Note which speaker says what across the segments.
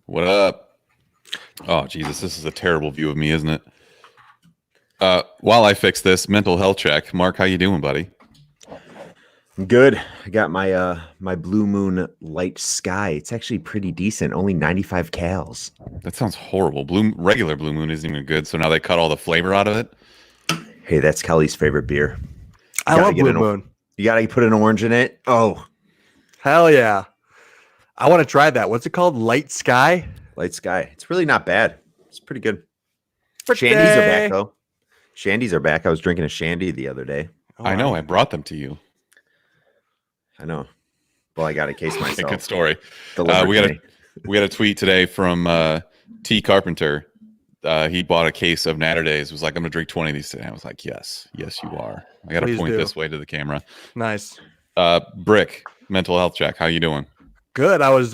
Speaker 1: What up? Oh, Jesus, this is a terrible view of me, isn't it? While I fix this mental health check, Mark, how you doing, buddy?
Speaker 2: I'm good. I got my my Blue Moon Light Sky. It's actually pretty decent. Only 95 cals.
Speaker 1: That sounds horrible. Regular Blue Moon isn't even good, so now they cut all the flavor out of it.
Speaker 2: Hey, that's Kelly's favorite beer.
Speaker 3: I love Blue Moon.
Speaker 2: You gotta put an orange in it. Oh,
Speaker 3: hell yeah! I want to try that. What's it called? Light Sky.
Speaker 2: Light Sky. It's really not bad. It's pretty good.
Speaker 3: Birthday.
Speaker 2: Shandies are back though. Shandies are back. I was drinking a shandy the other day.
Speaker 1: Oh, I know. I brought them to you.
Speaker 2: I know. Well, I got a case myself.
Speaker 1: Good story. We got a tweet today from T Carpenter. He bought a case of Natter Days. Was like, I'm gonna drink 20 of these today. I was like, yes, you are. I got to point this way to the camera.
Speaker 3: Nice.
Speaker 1: Brick, mental health check. How you doing?
Speaker 3: Good. I was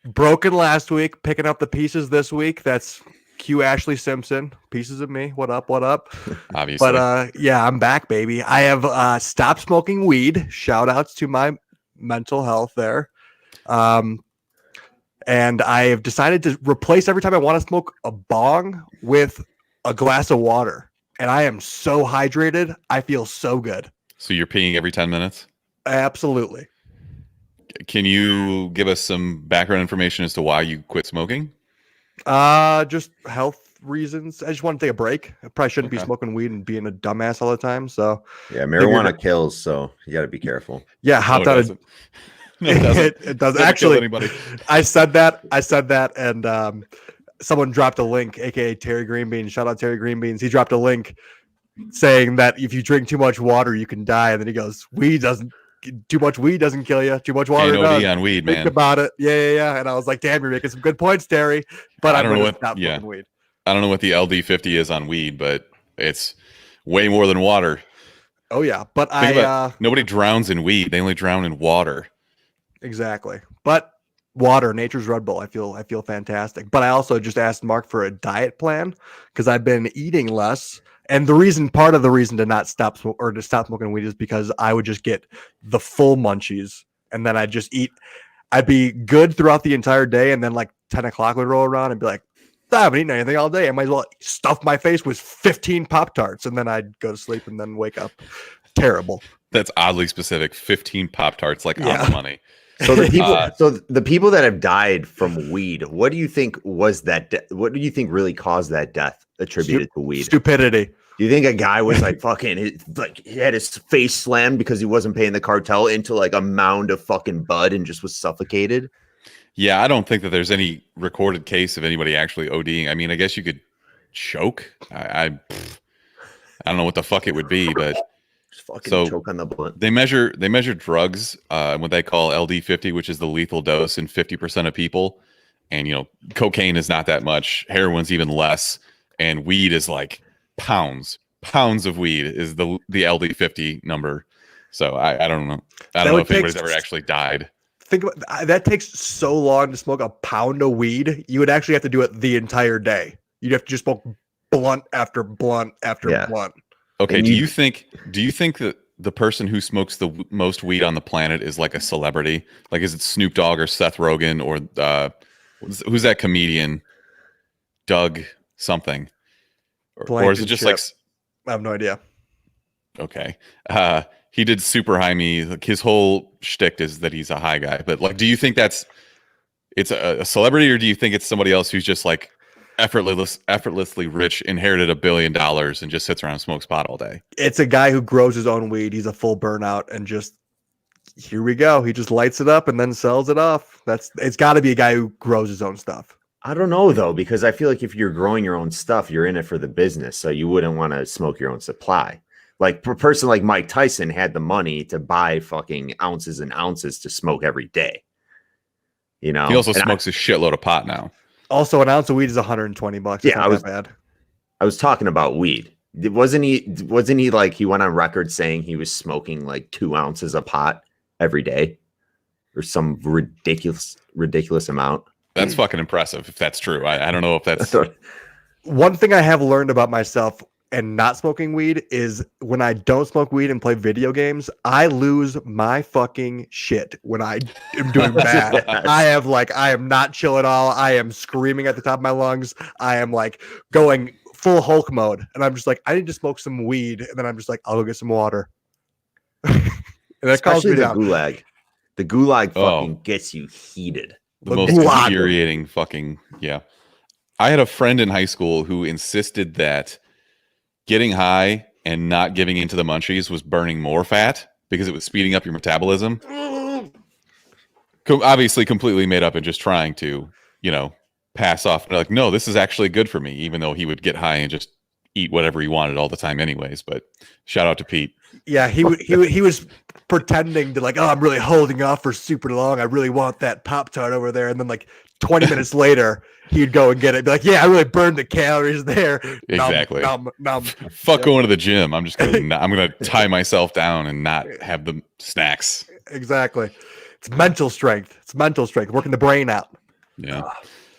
Speaker 3: broken last week, picking up the pieces this week. That's Q Ashley Simpson. Pieces of me. What up? What up?
Speaker 1: Obviously.
Speaker 3: But yeah, I'm back, baby. I have stopped smoking weed. Shout outs to my mental health there. And I have decided to replace every time I want to smoke a bong with a glass of water. And I am so hydrated. I feel so good.
Speaker 1: So you're peeing every 10 minutes?
Speaker 3: Absolutely.
Speaker 1: Can you give us some background information as to why you quit smoking?
Speaker 3: Just health reasons. I just want to take a break. I probably shouldn't be smoking weed and being a dumbass all the time. So
Speaker 2: yeah, marijuana kills, so you got to be careful.
Speaker 3: Yeah, hopped out of it does actually. I said that, and someone dropped a link, aka Terry Greenbean. Shout out Terry Greenbeans. He dropped a link saying that if you drink too much water, you can die. And then he goes, too much weed doesn't kill you. Too much water does.
Speaker 1: on weed, man.
Speaker 3: Think about it. Yeah. And I was like, damn, you're making some good points, Terry. But I'm going to stop smoking weed.
Speaker 1: I don't know what the LD50 is on weed, but it's way more than water.
Speaker 3: Oh yeah, but
Speaker 1: nobody drowns in weed. They only drown in water.
Speaker 3: Exactly. But water, nature's Red Bull. I feel fantastic. But I also just asked Mark for a diet plan because I've been eating less. And part of the reason to not stop smoking weed is because I would just get the full munchies and then I'd just eat. I'd be good throughout the entire day, and then like 10 o'clock would roll around and be like, I haven't eaten anything all day. I might as well stuff my face with 15 Pop-Tarts, and then I'd go to sleep and then wake up. Terrible.
Speaker 1: That's oddly specific. 15 Pop-Tarts, like on the money.
Speaker 2: So the people that have died from weed, what do you think was that? What do you think really caused that death attributed to weed?
Speaker 3: Stupidity.
Speaker 2: Do you think a guy was like fucking he had his face slammed because he wasn't paying the cartel into like a mound of fucking bud and just was suffocated?
Speaker 1: Yeah, I don't think that there's any recorded case of anybody actually ODing. I mean, I guess you could choke. I don't know what the fuck it would be, but
Speaker 2: just fucking choke on the blunt.
Speaker 1: They measure drugs, what they call LD50, which is the lethal dose in 50% of people. And cocaine is not that much. Heroin's even less, and weed is like pounds of weed is the LD50 number. So I don't know. I don't know if anybody's ever actually died.
Speaker 3: Think about that. Takes so long to smoke a pound of weed. You would actually have to do it the entire day. You'd have to just smoke blunt after blunt after blunt.
Speaker 1: Okay. Do you think that the person who smokes the most weed on the planet is like a celebrity? Like, is it Snoop Dogg or Seth Rogen or who's that comedian? Doug something. Or is it just like?
Speaker 3: I have no idea.
Speaker 1: Okay. He did Super High Me. Like, his whole shtick is that he's a high guy. But like, do you think it's a celebrity, or do you think it's somebody else who's just like effortlessly rich, inherited $1 billion, and just sits around and smokes pot all day?
Speaker 3: It's a guy who grows his own weed. He's a full burnout, and just here we go. He just lights it up and then sells it off. It's got to be a guy who grows his own stuff.
Speaker 2: I don't know though, because I feel like if you're growing your own stuff, you're in it for the business, so you wouldn't want to smoke your own supply. Like a person like Mike Tyson had the money to buy fucking ounces and ounces to smoke every day. He
Speaker 1: also smokes a shitload of pot now.
Speaker 3: Also, an ounce of weed is $120.
Speaker 2: Yeah, I was talking about weed. Wasn't he like, he went on record saying he was smoking like 2 ounces of pot every day or some ridiculous amount?
Speaker 1: That's fucking impressive if that's true. I don't know if that's
Speaker 3: one thing I have learned about myself. and not smoking weed is when I don't smoke weed and play video games, I lose my fucking shit when I am doing bad. I am not chill at all. I am screaming at the top of my lungs. I am like going full Hulk mode. And I'm just like, I need to smoke some weed. And then I'm just like, I'll go get some water. And that calms
Speaker 2: Especially
Speaker 3: me
Speaker 2: the
Speaker 3: down.
Speaker 2: gulag. The gulag fucking gets you heated.
Speaker 1: The most infuriating fucking, yeah. I had a friend in high school who insisted that getting high and not giving into the munchies was burning more fat because it was speeding up your metabolism. Obviously completely made up and just trying to, pass off. Like, no, this is actually good for me, even though he would get high and just eat whatever he wanted all the time anyways. But shout out to Pete.
Speaker 3: Yeah, he was pretending to like, oh, I'm really holding off for super long. I really want that Pop-Tart over there. And then like 20 minutes later, he'd go and get it. Be like, yeah, I really burned the calories there.
Speaker 1: Exactly.
Speaker 3: Nom.
Speaker 1: Fuck going to the gym. I'm gonna tie myself down and not have the snacks.
Speaker 3: Exactly. It's mental strength. Working the brain out.
Speaker 1: Yeah.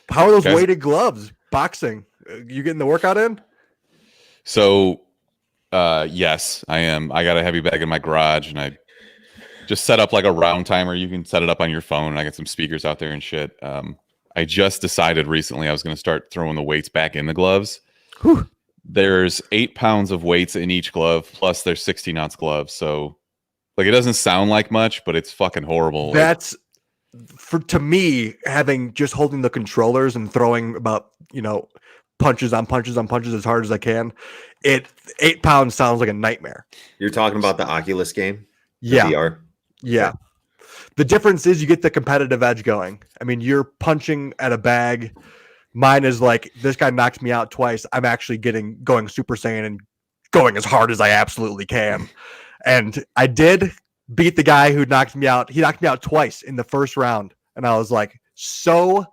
Speaker 3: How are those weighted gloves? Boxing. You getting the workout in?
Speaker 1: So, yes, I am. I got a heavy bag in my garage, and I just set up like a round timer. You can set it up on your phone. I got some speakers out there and shit. I just decided recently I was going to start throwing the weights back in the gloves.
Speaker 3: Whew.
Speaker 1: There's 8 pounds of weights in each glove, plus there's 16-ounce gloves. So, like, it doesn't sound like much, but it's fucking horrible.
Speaker 3: That's to me, having just holding the controllers and throwing about, punches on punches on punches as hard as I can. 8 pounds sounds like a nightmare.
Speaker 2: You're talking about the Oculus game?
Speaker 3: Yeah.
Speaker 2: VR?
Speaker 3: Yeah. The difference is you get the competitive edge going. I mean, you're punching at a bag. Mine is like, this guy knocks me out twice. I'm actually going Super Saiyan and going as hard as I absolutely can. And I did beat the guy who knocked me out. He knocked me out twice in the first round. And I was like, so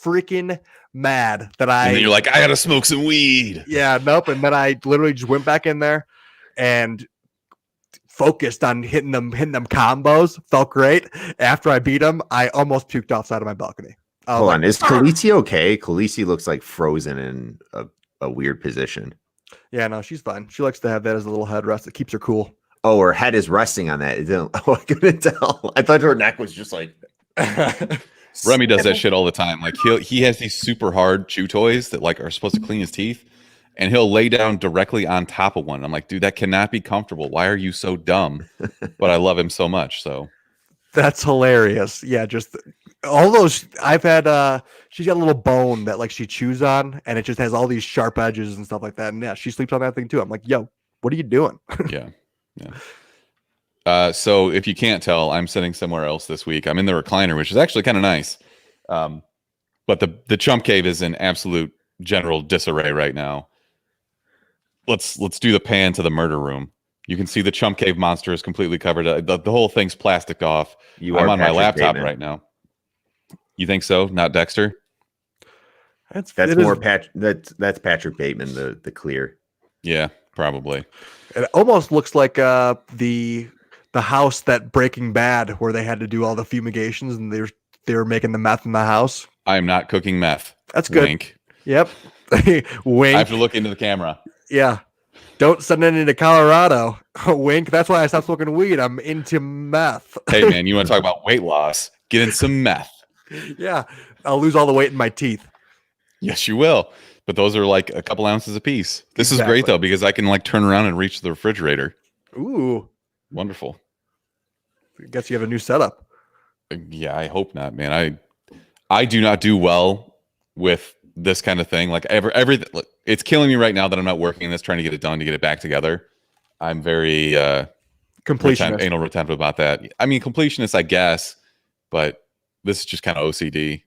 Speaker 3: freaking mad that
Speaker 1: and then you're like, I gotta smoke some weed.
Speaker 3: Yeah, nope. And then I literally just went back in there and focused on hitting them combos. Felt great. After I beat him, I almost puked outside of my balcony.
Speaker 2: Hold on, is Khaleesi okay? Khaleesi looks like frozen in a weird position.
Speaker 3: Yeah, no, she's fine. She likes to have that as a little headrest. It keeps her cool.
Speaker 2: Oh, her head is resting on that. I couldn't tell. I thought her neck was just like.
Speaker 1: Remy does that shit all the time. Like he has these super hard chew toys that like are supposed to clean his teeth, and he'll lay down directly on top of one. I'm like, dude, that cannot be comfortable. Why are you so dumb? But I love him so much. So
Speaker 3: that's hilarious. Yeah, just all those I've had. She's got a little bone that like she chews on, and it just has all these sharp edges and stuff like that. And yeah, she sleeps on that thing too. I'm like, yo, what are you doing?
Speaker 1: Yeah. So if you can't tell, I'm sitting somewhere else this week. I'm in the recliner, which is actually kind of nice. But the Chump Cave is in absolute general disarray right now. Let's do the pan to the murder room. You can see the Chump Cave monster is completely covered. The whole thing's plastic off. I'm on my laptop right now. You think so? Not Dexter?
Speaker 2: That's Patrick Bateman, the clear.
Speaker 1: Yeah, probably.
Speaker 3: It almost looks like the house that Breaking Bad, where they had to do all the fumigations and they were making the meth in the house.
Speaker 1: I am not cooking meth.
Speaker 3: That's good.
Speaker 1: Wink.
Speaker 3: Yep. Wink.
Speaker 1: I have to look into the camera.
Speaker 3: Yeah. Don't send it into Colorado. Wink. That's why I stopped smoking weed. I'm into meth.
Speaker 1: Hey man, you want to talk about weight loss? Get in some meth.
Speaker 3: Yeah. I'll lose all the weight in my teeth.
Speaker 1: Yes, you will. But those are like a couple ounces a piece. This is great though, because I can like turn around and reach the refrigerator.
Speaker 3: Ooh.
Speaker 1: Wonderful.
Speaker 3: I guess you have a new setup.
Speaker 1: Yeah, I hope not, man. I do not do well with this kind of thing. Like everything, it's killing me right now that I'm not working in this, trying to get it done, to get it back together. I'm very
Speaker 3: completionist,
Speaker 1: anal retentive about that. I mean, completionist, I guess, but this is just kind of OCD.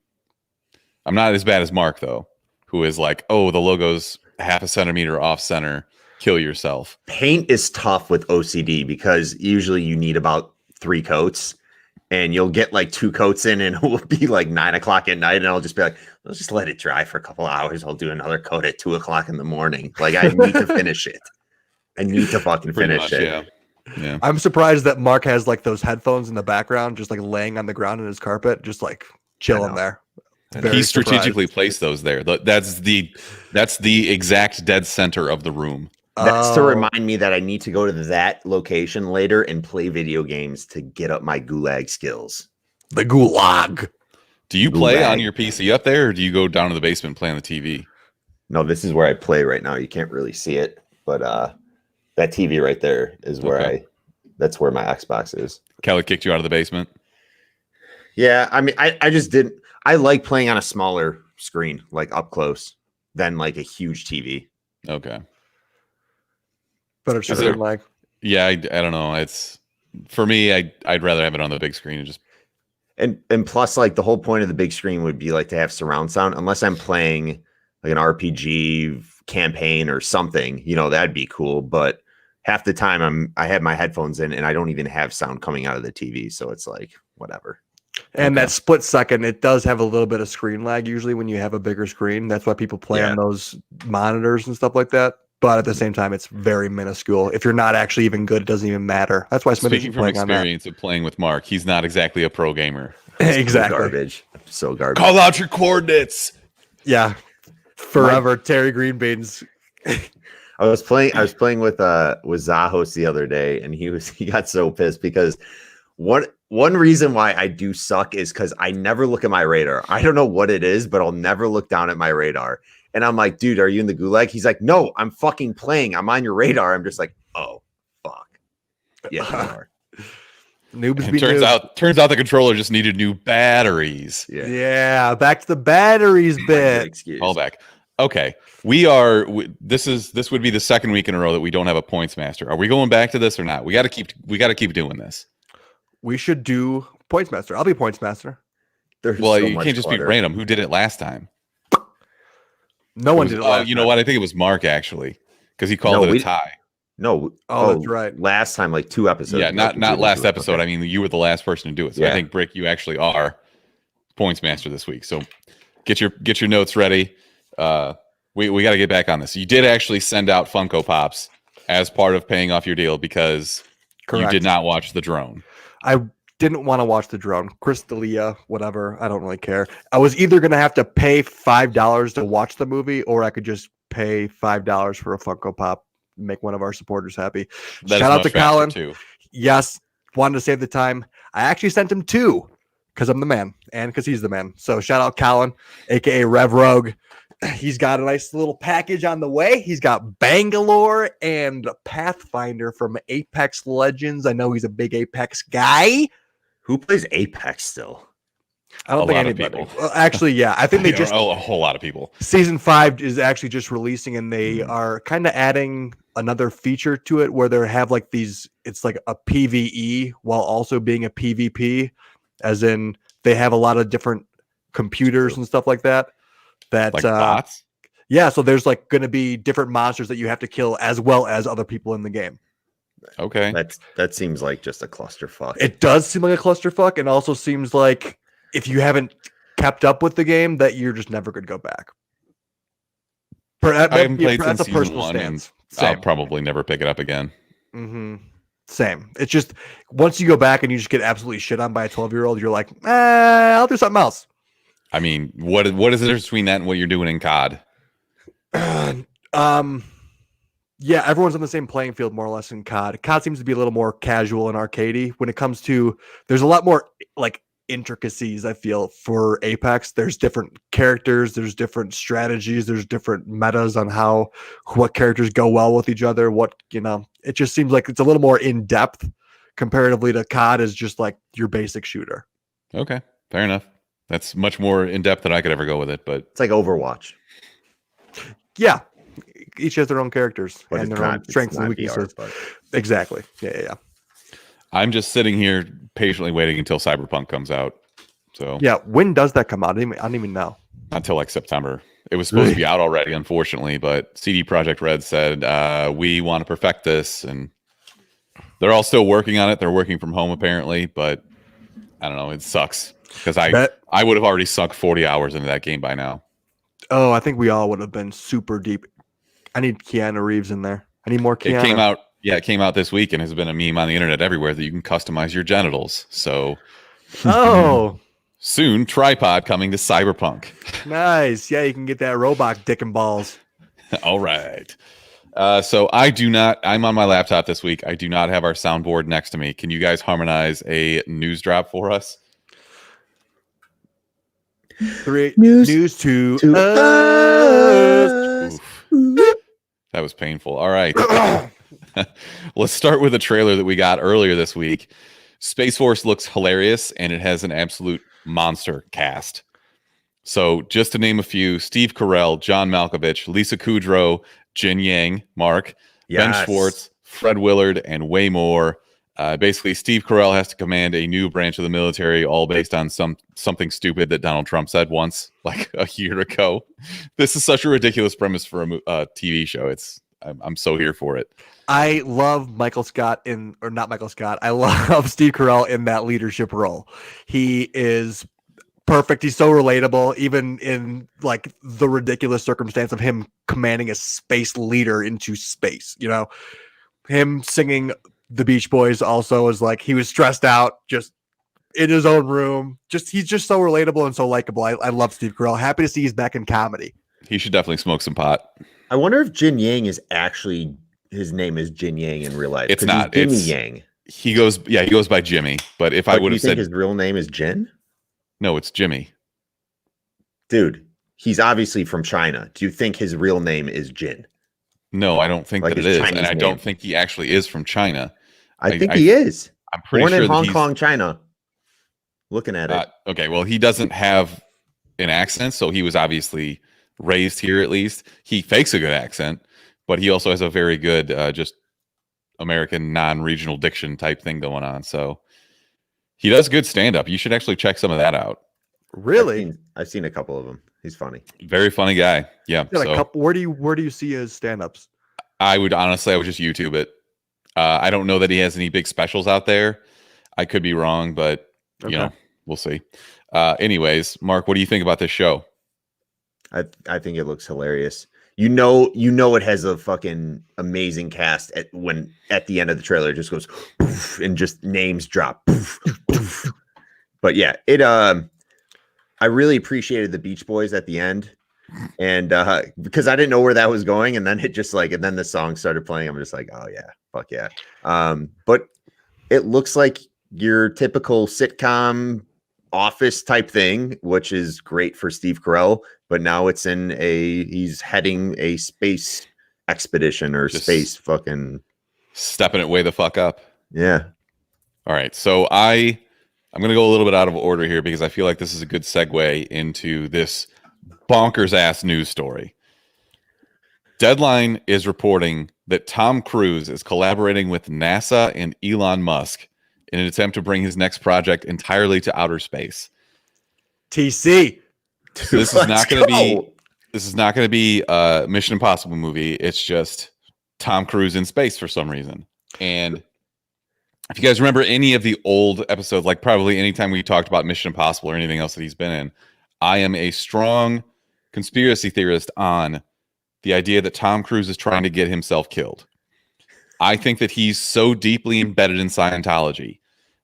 Speaker 1: I'm not as bad as Mark though, who is like, oh, the logo's half a centimeter off center. Kill yourself.
Speaker 2: Paint is tough with OCD because usually you need about 3 coats, and you'll get like 2 coats in, and it will be like 9 o'clock at night, and I'll just be like, let's just let it dry for a couple hours. I'll do another coat at 2 o'clock in the morning. Like, I need to finish it. I need to fucking finish it.
Speaker 1: Yeah.
Speaker 3: I'm surprised that Mark has like those headphones in the background, just like laying on the ground in his carpet, just like chilling there.
Speaker 1: He strategically placed those there. That's the exact dead center of the room.
Speaker 2: That's to
Speaker 3: Oh,
Speaker 2: remind me that I need to go to that location later and play video games to get up my gulag skills.
Speaker 3: the gulag.
Speaker 1: Do you play on
Speaker 2: Gulag.
Speaker 1: your PC up there, or do you go down to the basement and play on the TV?
Speaker 2: No, this is where I play right now. You can't really see it, but that TV right there is where that's where my Xbox is.
Speaker 1: Kelly kicked you out of the basement.
Speaker 2: Yeah, I mean, I just didn't. I like playing on a smaller screen, like up close, than like a huge TV.
Speaker 1: Okay.
Speaker 3: Better screen like.
Speaker 1: Yeah, I don't know. It's for me. I'd rather have it on the big screen and just.
Speaker 2: And plus, like the whole point of the big screen would be like to have surround sound, unless I'm playing like an RPG campaign or something. You know, that'd be cool. But half the time I have my headphones in and I don't even have sound coming out of the TV, so it's like whatever.
Speaker 3: And that split second, it does have a little bit of screen lag usually when you have a bigger screen. That's why people play on those monitors and stuff like that. But at the same time, it's very minuscule. If you're not actually even good, it doesn't even matter. That's why Smith
Speaker 1: Speaking from experience of playing with Mark, he's not exactly a pro gamer.
Speaker 3: Exactly.
Speaker 2: Garbage. So garbage.
Speaker 1: Call out your coordinates.
Speaker 3: Yeah. Forever. Terry Greenbeans.
Speaker 2: I was playing with Zahos the other day, and he got so pissed because one reason why I do suck is because I never look at my radar. I don't know what it is, but I'll never look down at my radar. And I'm like, dude, are you in the gulag? He's like, no, I'm fucking playing. I'm on your radar. I'm just like, oh, fuck. Yeah, you are.
Speaker 3: Noobs
Speaker 1: be turns out the controller just needed new batteries.
Speaker 3: Yeah, back to the batteries bit.
Speaker 1: Call back. Okay, this would be the second week in a row that we don't have a Pointsmaster. Are we going back to this or not? We got to keep doing this.
Speaker 3: We should do Pointsmaster. I'll be Pointsmaster.
Speaker 1: You can't just be random. Who did it last time?
Speaker 3: No one did it last time.
Speaker 1: You know what? I think it was Mark actually, because he called it a tie.
Speaker 2: No.
Speaker 3: That's right.
Speaker 2: Last time, like 2 episodes.
Speaker 1: Yeah, not last episode. Okay. I mean, you were the last person to do it. So I think, Brick, you actually are Pointsmaster this week. So get your notes ready. We got to get back on this. You did actually send out Funko Pops as part of paying off your deal because you did not watch the drone.
Speaker 3: I didn't want to watch the drone. Chris D'Elia, whatever. I don't really care. I was either going to have to pay $5 to watch the movie, or I could just pay $5 for a Funko Pop, make one of our supporters happy. Shout out to Colin. Too. Yes, wanted to save the time. I actually sent him 2 because I'm the man and because he's the man. So shout out Colin, aka Rev Rogue. He's got a nice little package on the way. He's got Bangalore and Pathfinder from Apex Legends. I know he's a big Apex guy.
Speaker 2: Who plays Apex still?
Speaker 3: I don't think anybody. Well, actually, yeah. I think they just
Speaker 1: a whole lot of people.
Speaker 3: Season 5 is actually just releasing, and they are kind of adding another feature to it where they have like these. It's like a PVE while also being a PvP, as in they have a lot of different computers and stuff like that. That
Speaker 1: like bots?
Speaker 3: Yeah, so there's like going to be different monsters that you have to kill as well as other people in the game.
Speaker 1: Okay,
Speaker 2: that seems like just a clusterfuck.
Speaker 3: It does seem like a clusterfuck, and also seems like if you haven't kept up with the game, that you're just never going to go back.
Speaker 1: I haven't played since season 1, and I'll probably never pick it up again.
Speaker 3: Mm-hmm. Same. It's just once you go back and you just get absolutely shit on by a 12-year-old, you're like, I'll do something else.
Speaker 2: I
Speaker 1: mean, what is the difference between that and what you're doing in COD?
Speaker 3: Yeah, everyone's on the same playing field more or less in COD. COD seems to be a little more casual and arcadey when it comes to. There's a lot more like intricacies. I feel for Apex. There's different characters. There's different strategies. There's different metas on what characters go well with each other. It just seems like it's a little more in depth comparatively to COD is just like your basic shooter.
Speaker 1: Okay, fair enough. That's much more in depth than I could ever go with it, but
Speaker 2: it's like Overwatch.
Speaker 3: Yeah, each has their own characters
Speaker 2: but
Speaker 3: and their own strengths and weaknesses. Exactly. Yeah.
Speaker 1: I'm just sitting here patiently waiting until Cyberpunk comes out. So
Speaker 3: yeah, when does that come out? I don't even know.
Speaker 1: Not until like September. It was supposed to be out already, unfortunately, but CD Projekt Red said we want to perfect this, and they're all still working on it. They're working from home apparently, but I don't know. It sucks because I would have already sunk 40 hours into that game by now.
Speaker 3: Oh, I think we all would have been super deep. I need Keanu Reeves in there. I need more Keanu.
Speaker 1: It came out this week and has been a meme on the internet everywhere that you can customize your genitals. So, soon tripod coming to Cyberpunk.
Speaker 3: Nice. Yeah, you can get that robot dick and balls.
Speaker 1: All right. So I'm on my laptop this week. I do not have our soundboard next to me. Can you guys harmonize a news drop for us?
Speaker 3: News to us.
Speaker 1: Oof. That was painful. All right. Let's start with a trailer that we got earlier this week. Space Force looks hilarious, and it has an absolute monster cast. So just to name a few, Steve Carell, John Malkovich, Lisa Kudrow, Jin Yang, Mark, Ben Schwartz, Fred Willard, and way more. Basically, Steve Carell has to command a new branch of the military, all based on something stupid that Donald Trump said once, like a year ago. This is such a ridiculous premise for a TV show. I'm so here for it.
Speaker 3: I love Michael Scott not Michael Scott. I love Steve Carell in that leadership role. He is perfect. He's so relatable, even in like the ridiculous circumstance of him commanding a space leader into space. You know, him singing the Beach Boys also is like he was stressed out, just in his own room. He's just so relatable and so likable. I love Steve Carell. Happy to see he's back in comedy.
Speaker 1: He should definitely smoke some pot.
Speaker 2: I wonder if Jin Yang is actually his name is Jin Yang in real life.
Speaker 1: It's not.
Speaker 2: Jimmy Yang.
Speaker 1: He goes by Jimmy. But if I would have said
Speaker 2: his real name is Jin,
Speaker 1: no, it's Jimmy.
Speaker 2: Dude, he's obviously from China. Do you think his real name is Jin?
Speaker 1: No, I don't think
Speaker 2: Like
Speaker 1: that it
Speaker 2: his
Speaker 1: is,
Speaker 2: Chinese
Speaker 1: and I
Speaker 2: name.
Speaker 1: don't think he actually is from China.
Speaker 2: I think he is.
Speaker 1: I'm pretty
Speaker 2: Born
Speaker 1: sure
Speaker 2: in
Speaker 1: that
Speaker 2: Hong
Speaker 1: he's-
Speaker 2: Kong, China. Looking at it.
Speaker 1: Okay, well, he doesn't have an accent, so he was obviously raised here at least. He fakes a good accent, but he also has a very good just American non-regional diction type thing going on. So he does good stand-up. You should actually check some of that out.
Speaker 3: Really?
Speaker 2: I've seen a couple of them. He's funny.
Speaker 1: Very funny guy. Yeah.
Speaker 3: Yeah,
Speaker 1: So
Speaker 3: where do you see his stand-ups?
Speaker 1: I would just YouTube it. I don't know that he has any big specials out there. I could be wrong, but you know, we'll see. Anyways, Mark, what do you think about this show?
Speaker 2: I think it looks hilarious. You know it has a fucking amazing cast at the end of the trailer it just goes poof, and just names drop. Poof, poof. But yeah, I really appreciated the Beach Boys at the end. And because I didn't know where that was going, and then and then the song started playing. I'm just like, oh yeah, fuck yeah. But it looks like your typical sitcom office type thing, which is great for Steve Carell, but now it's he's heading a space expedition or
Speaker 1: Just
Speaker 2: space fucking
Speaker 1: stepping it way the fuck up.
Speaker 2: Yeah.
Speaker 1: All right. So I'm going to go a little bit out of order here because I feel like this is a good segue into this bonkers ass news story. Deadline is reporting that Tom Cruise is collaborating with NASA and Elon Musk in an attempt to bring his next project entirely to outer space.
Speaker 3: TC.
Speaker 1: So this is not going to be a Mission Impossible movie. It's just Tom Cruise in space for some reason. And if you guys remember any of the old episodes, like probably anytime we talked about Mission Impossible or anything else that he's been in, I am a strong conspiracy theorist on the idea that Tom Cruise is trying to get himself killed. I think that he's so deeply embedded in Scientology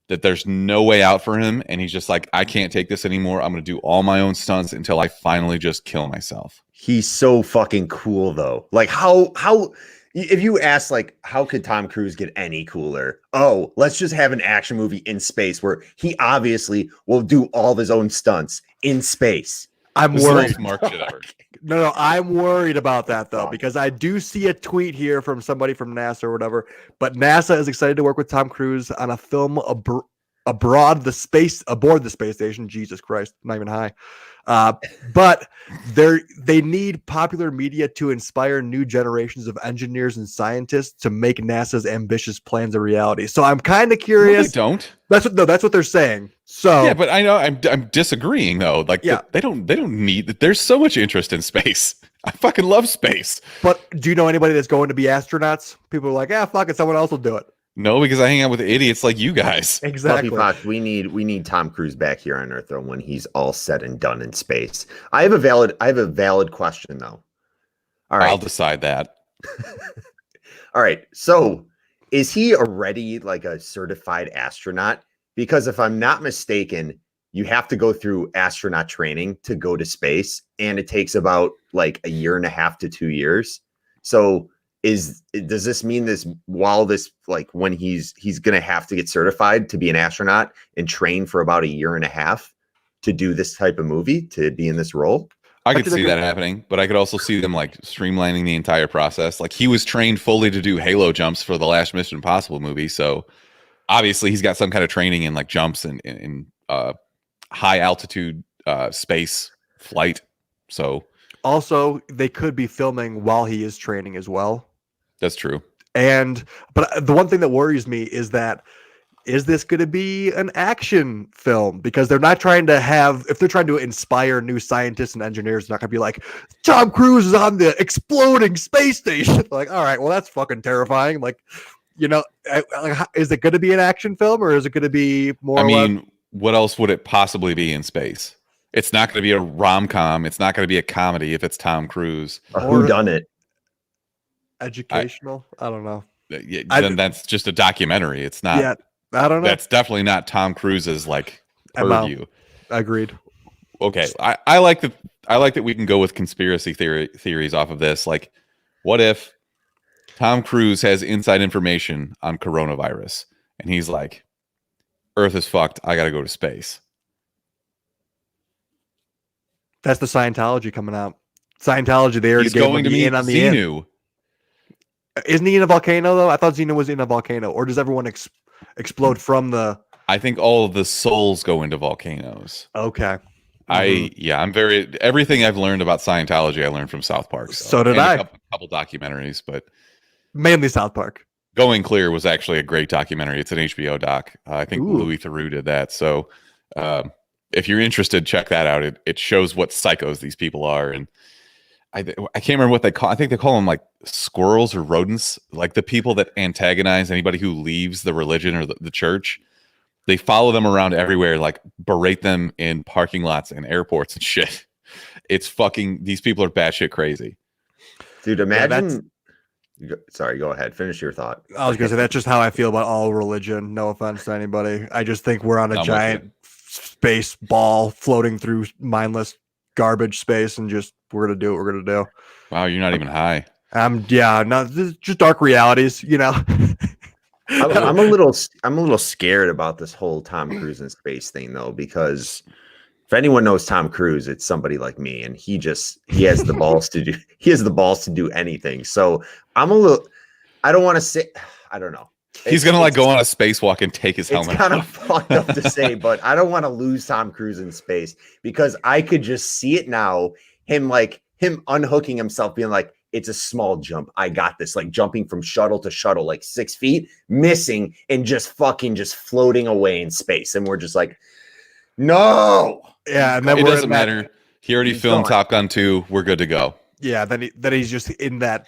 Speaker 1: that there's no way out for him. And he's just like, I can't take this anymore. I'm going to do all my own stunts until I finally just kill myself.
Speaker 2: He's so fucking cool though. Like how if you ask like how could Tom Cruise get any cooler? Oh, let's just have an action movie in space where he obviously will do all of his own stunts in space.
Speaker 3: I'm worried.
Speaker 1: Mark shit ever.
Speaker 3: No, I'm worried about that though, because I do see a tweet here from somebody from NASA or whatever. But NASA is excited to work with Tom Cruise on a film aboard the space station. Jesus Christ, not even high. But they need popular media to inspire new generations of engineers and scientists to make NASA's ambitious plans a reality. So I'm kind of curious.
Speaker 1: No, they don't.
Speaker 3: That's what they're saying. So
Speaker 1: yeah, but I know I'm disagreeing though. Like,
Speaker 3: yeah,
Speaker 1: they don't need. There's so much interest in space. I fucking love space.
Speaker 3: But do you know anybody that's going to be astronauts? People are like, fuck it, someone else will do it.
Speaker 1: No, because I hang out with idiots like you guys.
Speaker 3: Exactly.
Speaker 2: Fox, we need Tom Cruise back here on Earth though when he's all said and done in space. I have a valid question though. All right.
Speaker 1: I'll decide that.
Speaker 2: All right. So is he already like a certified astronaut? Because if I'm not mistaken, you have to go through astronaut training to go to space, and it takes about like 1.5 to 2 years. So does this mean this while this like when he's gonna have to get certified to be an astronaut and train for about a year and a half to do this type of movie, to be in this role?
Speaker 1: I could see that happening, but I could also see them like streamlining the entire process. Like he was trained fully to do halo jumps for the last Mission Impossible movie, so obviously he's got some kind of training in like jumps and in high altitude space flight. So
Speaker 3: also they could be filming while he is training as well.
Speaker 1: That's true.
Speaker 3: But the one thing that worries me is that, is this going to be an action film? Because they're not trying to have, if they're trying to inspire new scientists and engineers, they're not going to be like, Tom Cruise is on the exploding space station. Like, all right, well, that's fucking terrifying. Like, you know, is it going to be an action film, or is it going to be more? I
Speaker 1: mean, what else would it possibly be in space? It's not going to be a rom-com. It's not going to be a comedy if it's Tom Cruise.
Speaker 2: A whodunit.
Speaker 3: Educational? I don't know.
Speaker 1: Then that's just a documentary. It's not.
Speaker 3: Yeah, I don't know.
Speaker 1: That's definitely not Tom Cruise's like purview.
Speaker 3: Agreed.
Speaker 1: Okay, I like that. I like that we can go with conspiracy theories off of this. Like, what if Tom Cruise has inside information on coronavirus, and he's like, "Earth is fucked. I got to go to space."
Speaker 3: That's the Scientology coming out. Scientology, they already gave him the in on the
Speaker 1: Xenu.
Speaker 3: Isn't he in a volcano though? I thought Xenu was in a volcano. Or does everyone explode from the?
Speaker 1: I think all of the souls go into volcanoes.
Speaker 3: Okay.
Speaker 1: I'm very, everything I've learned about Scientology, I learned from South Park.
Speaker 3: So did I.
Speaker 1: A couple documentaries, but
Speaker 3: mainly South Park.
Speaker 1: Going Clear was actually a great documentary. It's an HBO doc. I think Louis Theroux did that. So if you're interested, check that out. It shows what psychos these people are. And I can't remember what they call. I think they call them like squirrels or rodents, like the people that antagonize anybody who leaves the religion or the church. They follow them around everywhere, like berate them in parking lots and airports and shit. It's fucking, these people are batshit crazy.
Speaker 2: Dude, imagine. Sorry, go ahead. Finish your thought.
Speaker 3: I was going to say, that's just how I feel about all religion. No offense to anybody. I just think we're on a giant space ball floating through mindless garbage space, and just we're going to do what we're going to do.
Speaker 1: Wow, you're not even high.
Speaker 3: Just dark realities, you know.
Speaker 2: I'm a little scared about this whole Tom Cruise in space thing though, because if anyone knows Tom Cruise, it's somebody like me, and he has the balls to do anything. So I don't want to say, I don't know.
Speaker 1: He's gonna like go on a spacewalk and take his helmet.
Speaker 2: It's kind of fucked up to say, but I don't want to lose Tom Cruise in space, because I could just see it now. Him unhooking himself, being like, it's a small jump. I got this. Like jumping from shuttle to shuttle, like 6 feet, missing, and just floating away in space. And we're just like, no.
Speaker 3: Yeah, and then
Speaker 1: it doesn't matter. He already filmed Top Gun 2. We're good to go.
Speaker 3: Yeah, then he's just in that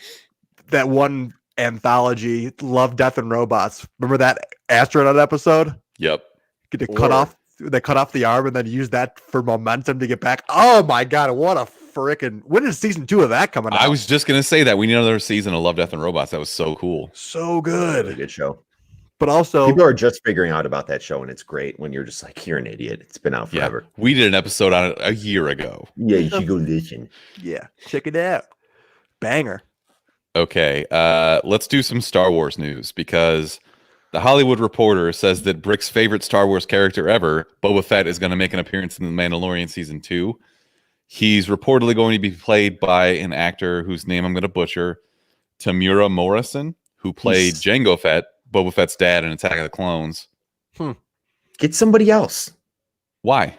Speaker 3: one anthology, Love, Death, and Robots. Remember that astronaut episode?
Speaker 1: Yep.
Speaker 3: They cut off the arm and then use that for momentum to get back. Oh my god, what a freaking, when is season 2 of that coming out?
Speaker 1: I was just gonna say that we need another season of Love, Death, and Robots. That was so cool.
Speaker 3: So good.
Speaker 2: Really good show.
Speaker 3: But also,
Speaker 2: people are just figuring out about that show, and it's great when you're just like, you're an idiot. It's been out forever.
Speaker 1: Yeah, we did an episode on it a year ago.
Speaker 2: Yeah, you should go listen.
Speaker 3: Yeah, check it out. Banger.
Speaker 1: Okay, let's do some Star Wars news, because The Hollywood Reporter says that Brick's favorite Star Wars character ever, Boba Fett, is going to make an appearance in The Mandalorian Season 2. He's reportedly going to be played by an actor whose name I'm going to butcher, Tamura Morrison, who played Jango Fett, Boba Fett's dad in Attack of the Clones.
Speaker 2: Get somebody else.
Speaker 1: Why?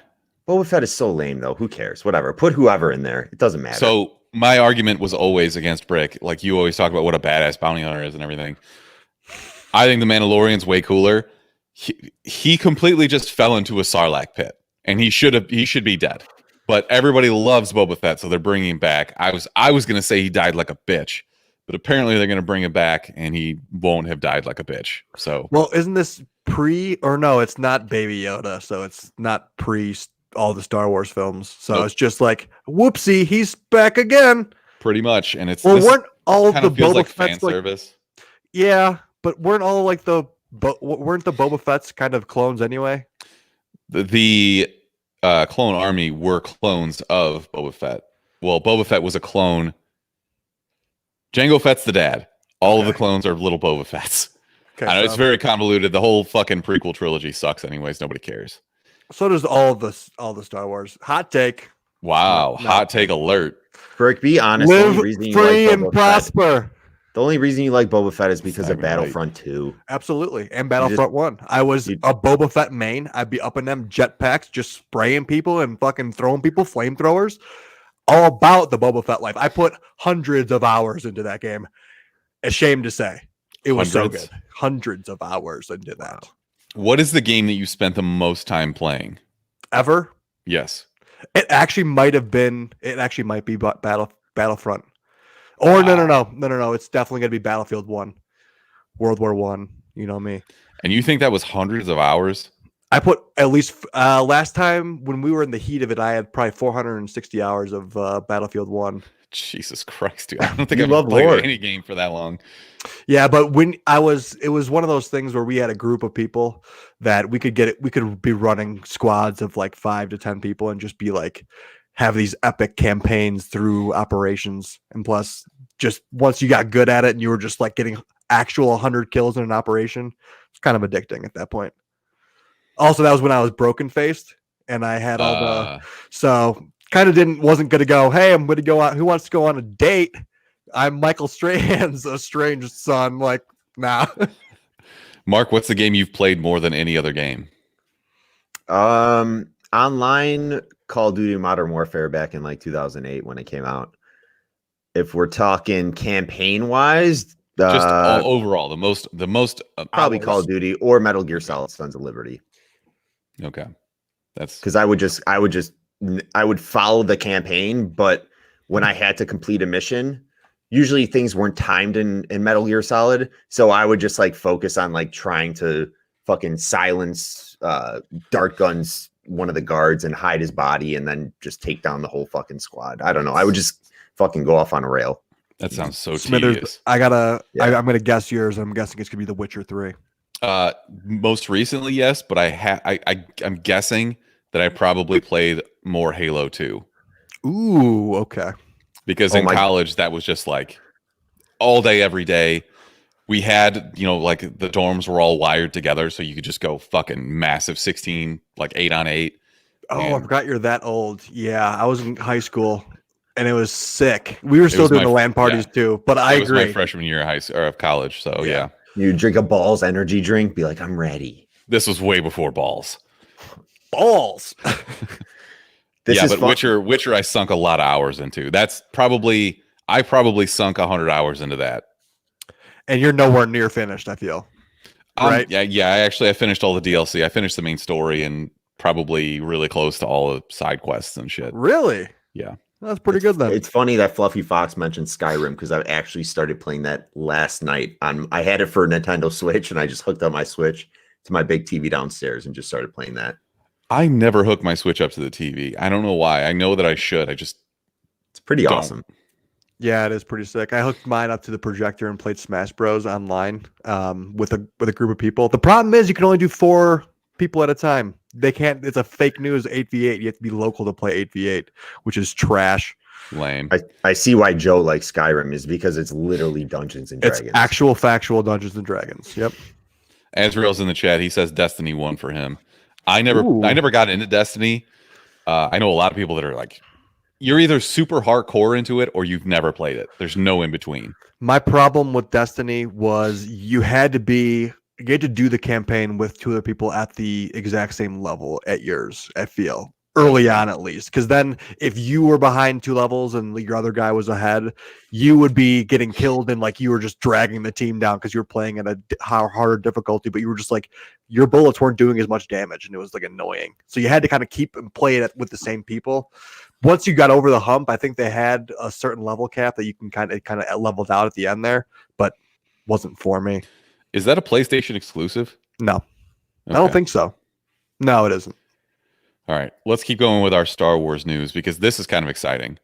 Speaker 2: Boba Fett is so lame, though. Who cares? Whatever. Put whoever in there. It doesn't matter.
Speaker 1: So my argument was always against Brick. Like, you always talk about what a badass bounty hunter is and everything. I think the Mandalorian's way cooler. He completely just fell into a Sarlacc pit, and he should be dead. But everybody loves Boba Fett, so they're bringing him back. I was gonna say he died like a bitch, but apparently they're gonna bring him back, and he won't have died like a bitch. So,
Speaker 3: well, isn't this no? It's not Baby Yoda, so it's not pre all the Star Wars films. So It's just like, whoopsie, he's back again.
Speaker 1: Pretty much, and it's
Speaker 3: weren't all of the Boba
Speaker 1: like
Speaker 3: Fett's
Speaker 1: fan service?
Speaker 3: Yeah, but weren't all like weren't the Boba Fett's kind of clones anyway?
Speaker 1: The clone army were clones of Boba Fett. Well, Boba Fett was a clone. Jango Fett's the dad. All of the clones are little Boba Fett's.
Speaker 3: Okay,
Speaker 1: I know
Speaker 3: so,
Speaker 1: it's very convoluted. The whole fucking prequel trilogy sucks anyways. Nobody cares.
Speaker 3: so does all the Star Wars. Hot take.
Speaker 1: Wow.
Speaker 3: No.
Speaker 1: Hot take alert.
Speaker 2: Frick, be honest. The
Speaker 3: Live
Speaker 2: only reason you
Speaker 3: free
Speaker 2: like
Speaker 3: and
Speaker 2: Boba Fett,
Speaker 3: prosper.
Speaker 2: the only reason you like Boba Fett is because of
Speaker 1: Exactly right.
Speaker 2: Battlefront 2.
Speaker 3: Absolutely. And Battlefront 1. I was a Boba Fett main. I'd be up in them jetpacks, just spraying people and fucking throwing people flamethrowers. All about the Boba Fett life. I put hundreds of hours into that game. Ashamed to say. It was so good. Hundreds of hours into that.
Speaker 1: What is the game that you spent the most time playing?
Speaker 3: Ever?
Speaker 1: Yes.
Speaker 3: It actually might be Battlefront. Or no. It's definitely gonna be Battlefield 1. World War 1. You know me.
Speaker 1: And you think that was hundreds of hours?
Speaker 3: I put at least last time when we were in the heat of it, I had probably 460 hours of Battlefield 1.
Speaker 1: Jesus Christ, dude. I don't think
Speaker 2: You
Speaker 1: I've
Speaker 2: love
Speaker 1: played
Speaker 2: lore.
Speaker 1: any game for that long.
Speaker 3: Yeah, but it was one of those things where we had a group of people that we could be running squads of like 5 to 10 people and just be like have these epic campaigns through operations. And plus, just once you got good at it and you were just like getting actual 100 kills in an operation, it's kind of addicting at that point. Also, that was when I was broken faced and I had all so kind of wasn't going to go, hey, I'm going to go out. Who wants to go on a date? I'm Michael Strahan's estranged son. Like, nah.
Speaker 1: Mark, what's the game you've played more than any other game?
Speaker 2: Online Call of Duty Modern Warfare back in like 2008 when it came out. If we're talking campaign wise,
Speaker 1: Just overall, the most
Speaker 2: probably
Speaker 1: hours.
Speaker 2: Call of Duty or Metal Gear Solid Sons of Liberty.
Speaker 1: Okay. That's
Speaker 2: Because I would follow the campaign, but when I had to complete a mission, usually things weren't timed in Metal Gear Solid. So I would just like focus on like trying to fucking silence dart guns one of the guards and hide his body and then just take down the whole fucking squad. I don't know. I would just fucking go off on a rail.
Speaker 1: that sounds so
Speaker 3: Smithers,
Speaker 1: tedious.
Speaker 3: I'm going to guess yours. I'm guessing it's going to be The Witcher 3.
Speaker 1: Most recently, yes, but I'm guessing that I probably played more Halo 2.
Speaker 3: Ooh, okay.
Speaker 1: Because in college, that was just like all day, every day. We had, like the dorms were all wired together, so you could just go fucking massive 16, like 8-on-8.
Speaker 3: Oh, I forgot you're that old. Yeah, I was in high school, and it was sick. We were still doing the LAN parties too, but I agree.
Speaker 1: It was my freshman year of college, so yeah.
Speaker 2: You drink a Balls energy drink, be like, I'm ready.
Speaker 1: This was way before Balls.
Speaker 3: Balls.
Speaker 1: But Witcher, I sunk a lot of hours into. I probably sunk 100 hours into that.
Speaker 3: And you're nowhere near finished, I feel. Right?
Speaker 1: Yeah. I finished all the DLC. I finished the main story and probably really close to all the side quests and shit.
Speaker 3: Really?
Speaker 1: Yeah.
Speaker 3: That's pretty good then.
Speaker 2: It's funny that Fluffy Fox mentioned Skyrim because I actually started playing that last night. I had it for Nintendo Switch and I just hooked up my Switch to my big TV downstairs and just started playing that.
Speaker 1: I never hook my Switch up to the TV. I don't know why. I know that I should. It's
Speaker 2: pretty awesome.
Speaker 3: Yeah, it is pretty sick. I hooked mine up to the projector and played Smash Bros online with a group of people. The problem is you can only do 4 people at a time. They can't. It's a fake news 8v8. You have to be local to play 8v8, which is trash.
Speaker 1: Lame.
Speaker 2: I see why Joe likes Skyrim is because it's literally Dungeons and Dragons.
Speaker 3: It's actual factual Dungeons and Dragons. Yep.
Speaker 1: Azrael's in the chat. He says Destiny 1 for him. I never got into Destiny. I know a lot of people that are like, you're either super hardcore into it or you've never played it. There's no in between.
Speaker 3: My problem with Destiny was you had to do the campaign with 2 other people at the exact same level at yours, I feel. Early on, at least. Because then if you were behind 2 levels and your other guy was ahead, you would be getting killed and like you were just dragging the team down because you were playing at a harder difficulty, but you were just like, your bullets weren't doing as much damage and it was like annoying. So you had to kind of keep and play it with the same people. Once you got over the hump, I think they had a certain level cap that you can kind of leveled out at the end there, but wasn't for me.
Speaker 1: Is that a PlayStation exclusive?
Speaker 3: No,
Speaker 1: Okay.
Speaker 3: I don't think so. No, it isn't.
Speaker 1: All right, let's keep going with our Star Wars news because this is kind of exciting.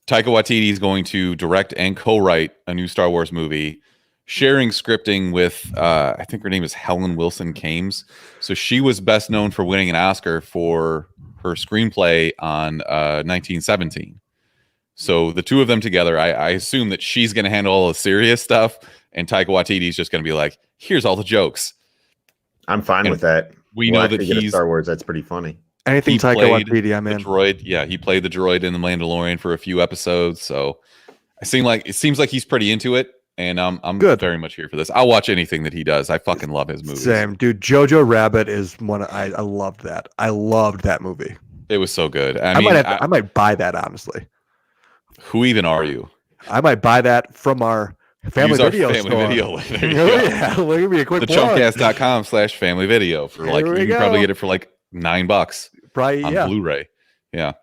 Speaker 1: Taika Waititi is going to direct and co-write a new Star Wars movie, sharing scripting with, I think her name is Helen Wilson Cames. So she was best known for winning an Oscar for her screenplay on 1917. So the 2 of them together, I assume that she's going to handle all the serious stuff and Taika Waititi is just going to be like, here's all the jokes.
Speaker 2: I'm fine
Speaker 1: And
Speaker 2: with that.
Speaker 1: We know that
Speaker 2: actually get a
Speaker 1: he's
Speaker 2: Star Wars. That's pretty funny.
Speaker 3: Anything
Speaker 1: he
Speaker 3: Taika
Speaker 1: played
Speaker 3: Waititi, I'm
Speaker 1: the
Speaker 3: in.
Speaker 1: droid. Yeah, he played the droid in The Mandalorian for a few episodes. So it seems like he's pretty into it. And I'm
Speaker 3: Good.
Speaker 1: very much here for this. I'll watch anything that he does. I fucking love his movies.
Speaker 3: Same, dude. Jojo Rabbit is one. I loved that. I loved that movie.
Speaker 1: It was so good.
Speaker 3: I might buy that, honestly.
Speaker 1: Who even are you?
Speaker 3: I might buy that from our family
Speaker 1: Use our
Speaker 3: video
Speaker 1: family
Speaker 3: store.
Speaker 1: video. There you
Speaker 3: Oh,
Speaker 1: go.
Speaker 3: yeah, well, give me a quick
Speaker 1: The
Speaker 3: plug.
Speaker 1: chumpcast.com/family video for like,
Speaker 3: There we
Speaker 1: you can probably
Speaker 3: go.
Speaker 1: get it for like $9
Speaker 3: Probably,
Speaker 1: on
Speaker 3: yeah.
Speaker 1: Blu-ray. Yeah.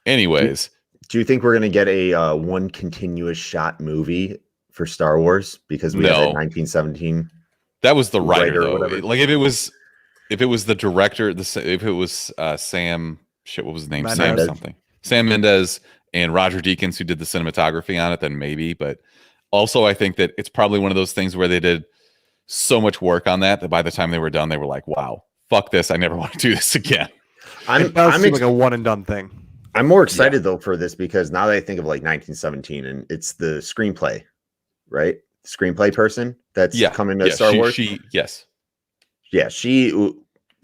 Speaker 1: Anyways,
Speaker 2: Do you think we're gonna get a one continuous shot movie for Star Wars because we had that 1917?
Speaker 1: that was the writer
Speaker 2: Writer or
Speaker 1: though.
Speaker 2: whatever.
Speaker 1: Like if it was the director, if it was Sam, shit, what was his name?
Speaker 3: Mendes.
Speaker 1: Sam something. Sam Mendes and Roger Deakins who did the cinematography on it, then maybe. But also I think that it's probably one of those things where they did so much work on that by the time they were done, they were like, wow, fuck this. I never want to do this again.
Speaker 3: It does seem like a one and done thing.
Speaker 2: I'm more excited though for this because now that I think of like 1917 and it's the screenplay, right? Screenplay person that's coming to Star Wars.
Speaker 1: Yes.
Speaker 2: Yeah,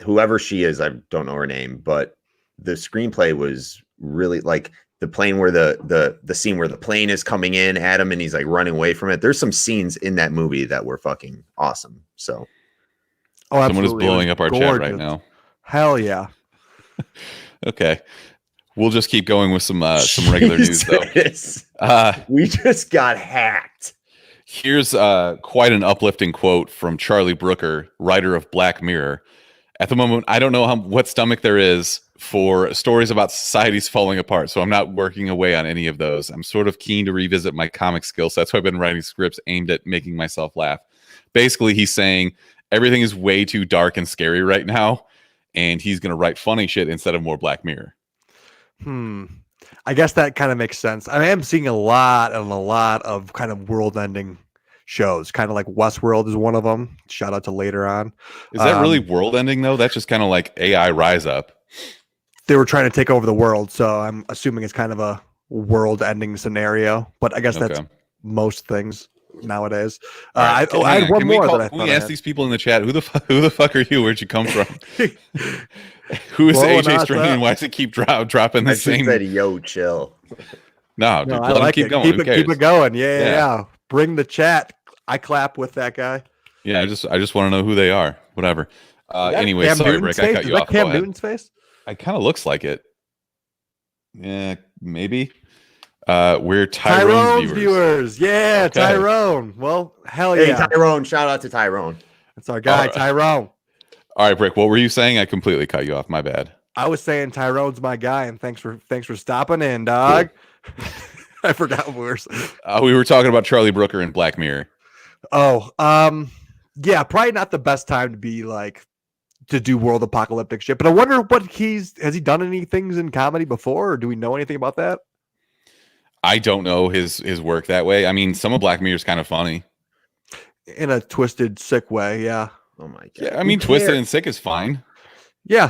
Speaker 2: whoever she is, I don't know her name, but the screenplay was really like the plane where the scene where the plane is coming in at him and he's like running away from it. There's some scenes in that movie that were fucking awesome. So,
Speaker 1: Someone is blowing up our chat right now.
Speaker 3: Hell yeah.
Speaker 1: Okay. We'll just keep going with some regular news though.
Speaker 2: We just got hacked.
Speaker 1: Here's quite an uplifting quote from Charlie Brooker, writer of Black Mirror. At the moment, I don't know what stomach there is for stories about societies falling apart, so I'm not working away on any of those. I'm sort of keen to revisit my comic skills. So that's why I've been writing scripts aimed at making myself laugh. Basically, he's saying everything is way too dark and scary right now, and he's going to write funny shit instead of more Black Mirror.
Speaker 3: I guess that kind of makes sense. I am seeing a lot of kind of world-ending shows, kind of like Westworld is one of them. Shout out to Later On.
Speaker 1: Is that really world-ending though? That's just kind of like AI Rise Up.
Speaker 3: They were trying to take over the world, so I'm assuming it's kind of a world-ending scenario. But I guess that's most things nowadays.
Speaker 1: Right.
Speaker 3: I had one more.
Speaker 1: Can we ask these people in the chat who the fuck are you? Where'd you come from? Who is AJ Strain and why does it keep dropping the same?
Speaker 2: I said, yo, chill.
Speaker 1: No, dude,
Speaker 3: I like
Speaker 1: keep
Speaker 3: it.
Speaker 1: going.
Speaker 3: Keep it going. Yeah. Bring the chat. I clap with that guy.
Speaker 1: Yeah, I just want to know who they are. Whatever. Anyway, sorry, Rick. I cut you off.
Speaker 3: Cam Newton's face?
Speaker 1: It kind of looks like it. Yeah, maybe. We're Tyrone's viewers.
Speaker 3: Yeah,
Speaker 1: okay.
Speaker 3: Tyrone. Well, hell
Speaker 2: hey,
Speaker 3: yeah.
Speaker 2: Tyrone. Shout out to Tyrone.
Speaker 3: That's our guy, Tyrone.
Speaker 1: All right, Brick, what were you saying? I completely cut you off. My bad.
Speaker 3: I was saying Tyrone's my guy, and thanks for stopping in, dog. Cool. I forgot what we were saying.
Speaker 1: We were talking about Charlie Brooker and Black Mirror.
Speaker 3: Oh, yeah, probably not the best time to be like to do world apocalyptic shit. But I wonder what has he done any things in comedy before, or do we know anything about that?
Speaker 1: I don't know his work that way. I mean, some of Black Mirror's kind of funny.
Speaker 3: In a twisted, sick way, yeah.
Speaker 2: Oh my god.
Speaker 1: Yeah, I mean, Twisted and Sick is fine.
Speaker 3: Yeah.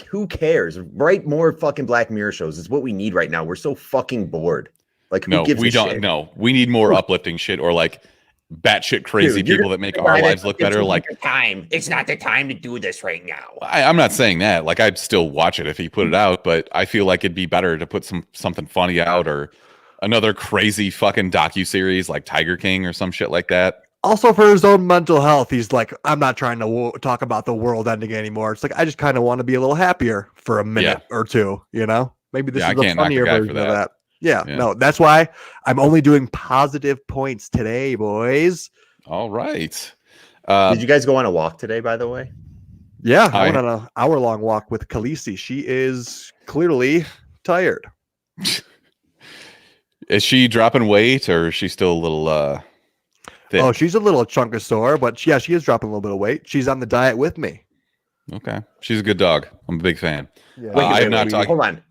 Speaker 2: Who cares? Write more fucking Black Mirror shows. It's what we need right now. We're so fucking bored. Like, who gives a shit?
Speaker 1: No, we need more uplifting shit or like batshit crazy people that make our lives look better. Like,
Speaker 2: it's not the time to do this right now.
Speaker 1: I'm not saying that. Like, I'd still watch it if he put it out, but I feel like it'd be better to put something funny out or another crazy fucking docuseries like Tiger King or some shit like that.
Speaker 3: Also, for his own mental health, he's like, I'm not trying to talk about the world ending anymore. It's like, I just kind of want to be a little happier for a minute or two, you know? Maybe this is a funnier version of that. Yeah, no, that's why I'm only doing positive points today, boys.
Speaker 1: All right.
Speaker 2: Did you guys go on a walk today, by the way?
Speaker 3: Yeah, I went on an hour-long walk with Khaleesi. She is clearly tired.
Speaker 1: Is she dropping weight or is she still a little... thick?
Speaker 3: Oh, she's a little chunk of sore, but yeah, she is dropping a little bit of weight. She's on the diet with me.
Speaker 1: Okay. She's a good dog. I'm a big fan.
Speaker 2: Yeah. Wait, hold on.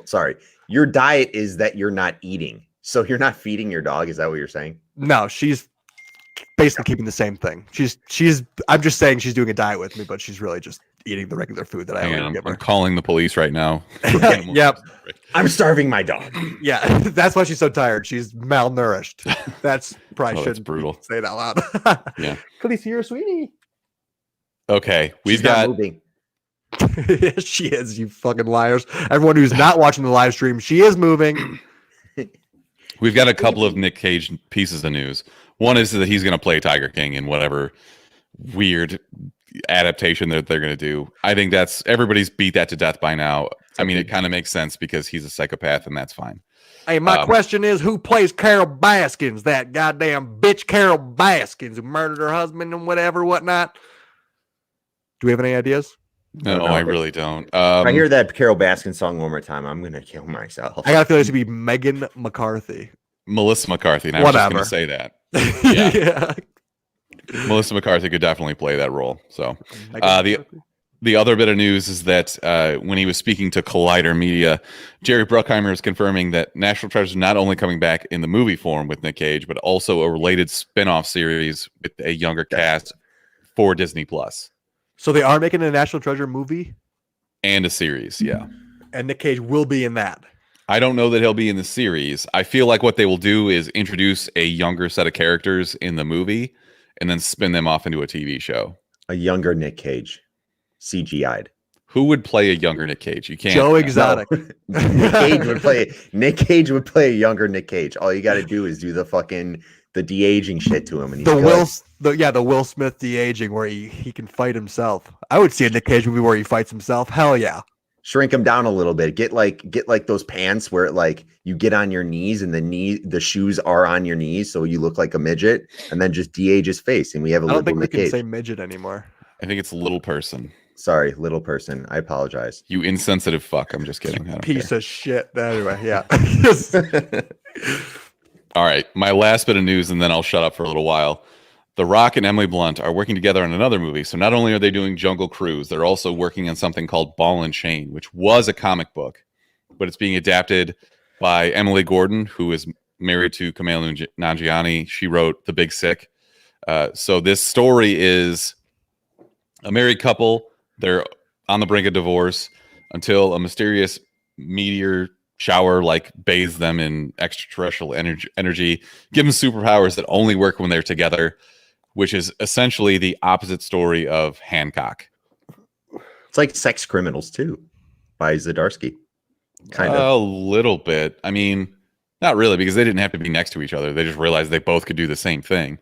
Speaker 2: Sorry. Your diet is that you're not eating. So you're not feeding your dog. Is that what you're saying?
Speaker 3: No, she's basically keeping the same thing. I'm just saying she's doing a diet with me, but she's really just eating the regular food that I
Speaker 1: Hang
Speaker 3: already
Speaker 1: on,
Speaker 3: give
Speaker 1: I'm
Speaker 3: her.
Speaker 1: calling the police right now.
Speaker 3: Yep.
Speaker 2: I'm starving my dog.
Speaker 3: Yeah, that's why she's so tired. She's malnourished. That's probably
Speaker 1: Oh, that's
Speaker 3: shouldn't
Speaker 1: brutal.
Speaker 3: say it out loud.
Speaker 1: Yeah.
Speaker 3: Khaleesi, you're a sweetie.
Speaker 1: Okay, we've
Speaker 2: She's not
Speaker 1: got
Speaker 2: moving.
Speaker 3: Yes, she is, you fucking liars. Everyone who's not watching the live stream, she is moving.
Speaker 1: we've got a couple of Nic Cage pieces of news. One is that he's going to play Tiger King in whatever weird adaptation that they're going to do. I think that's everybody's beat that to death by now. I mean, it kind of makes sense because he's a psychopath, and that's fine.
Speaker 3: Hey, my question is, who plays Carol Baskins? That goddamn bitch Carol Baskins who murdered her husband and whatnot. Do we have any ideas?
Speaker 1: No, I really don't.
Speaker 2: If I hear that Carol Baskin song one more time, I'm gonna kill myself.
Speaker 3: I gotta feel it should be Megan McCarthy.
Speaker 1: Melissa McCarthy. And I was just going to say that. Yeah. Melissa McCarthy could definitely play that role. So the other bit of news is that when he was speaking to Collider Media, Jerry Bruckheimer is confirming that National Treasure is not only coming back in the movie form with Nic Cage, but also a related spin-off series with a younger cast for Disney Plus.
Speaker 3: So they are making a National Treasure movie?
Speaker 1: And a series, yeah.
Speaker 3: And Nic Cage will be in that.
Speaker 1: I don't know that he'll be in the series. I feel like what they will do is introduce a younger set of characters in the movie and then spin them off into a TV show.
Speaker 2: A younger Nic Cage, CGI'd.
Speaker 1: Who would play a younger Nic Cage? You can't.
Speaker 3: Joe Exotic.
Speaker 2: No. Nick Cage would play a younger Nic Cage. All you got to do is do the de-aging shit to him, and he's
Speaker 3: the Will Smith de-aging where he can fight himself. I would see a Nic Cage movie where he fights himself. Hell yeah.
Speaker 2: Shrink him down a little bit. Get like those pants where like you get on your knees and the shoes are on your knees, so you look like a midget, and then just de-age his face, and we have a
Speaker 3: I don't
Speaker 2: little
Speaker 3: think we
Speaker 2: Nic
Speaker 3: can
Speaker 2: Cage.
Speaker 3: say midget anymore.
Speaker 1: I think it's little person.
Speaker 2: Sorry, little person. I apologize.
Speaker 1: You insensitive fuck. I'm just kidding. I don't
Speaker 3: Piece
Speaker 1: care.
Speaker 3: of shit. Anyway, yeah.
Speaker 1: All right. My last bit of news, and then I'll shut up for a little while. The Rock and Emily Blunt are working together on another movie. So not only are they doing Jungle Cruise, they're also working on something called Ball and Chain, which was a comic book, but it's being adapted by Emily Gordon, who is married to Kumail Nanjiani. She wrote The Big Sick. So this story is a married couple. They're on the brink of divorce until a mysterious meteor shower bathes them in extraterrestrial energy, give them superpowers that only work when they're together, which is essentially the opposite story of Hancock.
Speaker 2: It's like Sex Criminals too, by Zdarsky. Kind of.
Speaker 1: A little bit. I mean, not really, because they didn't have to be next to each other. They just realized they both could do the same thing.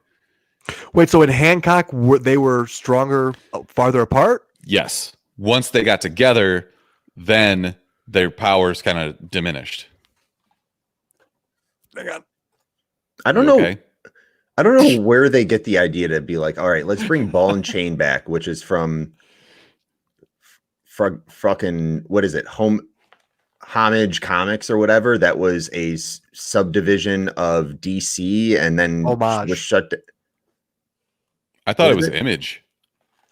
Speaker 3: Wait, so in Hancock, they were stronger farther apart?
Speaker 1: Yes. Once they got together, then their powers kind of diminished.
Speaker 3: Hang on.
Speaker 2: I don't know. Okay? I don't know where they get the idea to be like, all right, let's bring Ball and Chain back, which is from fucking, what is it? Homage Comics or whatever. That was a subdivision of DC and then was shut down.
Speaker 1: I thought it was Image.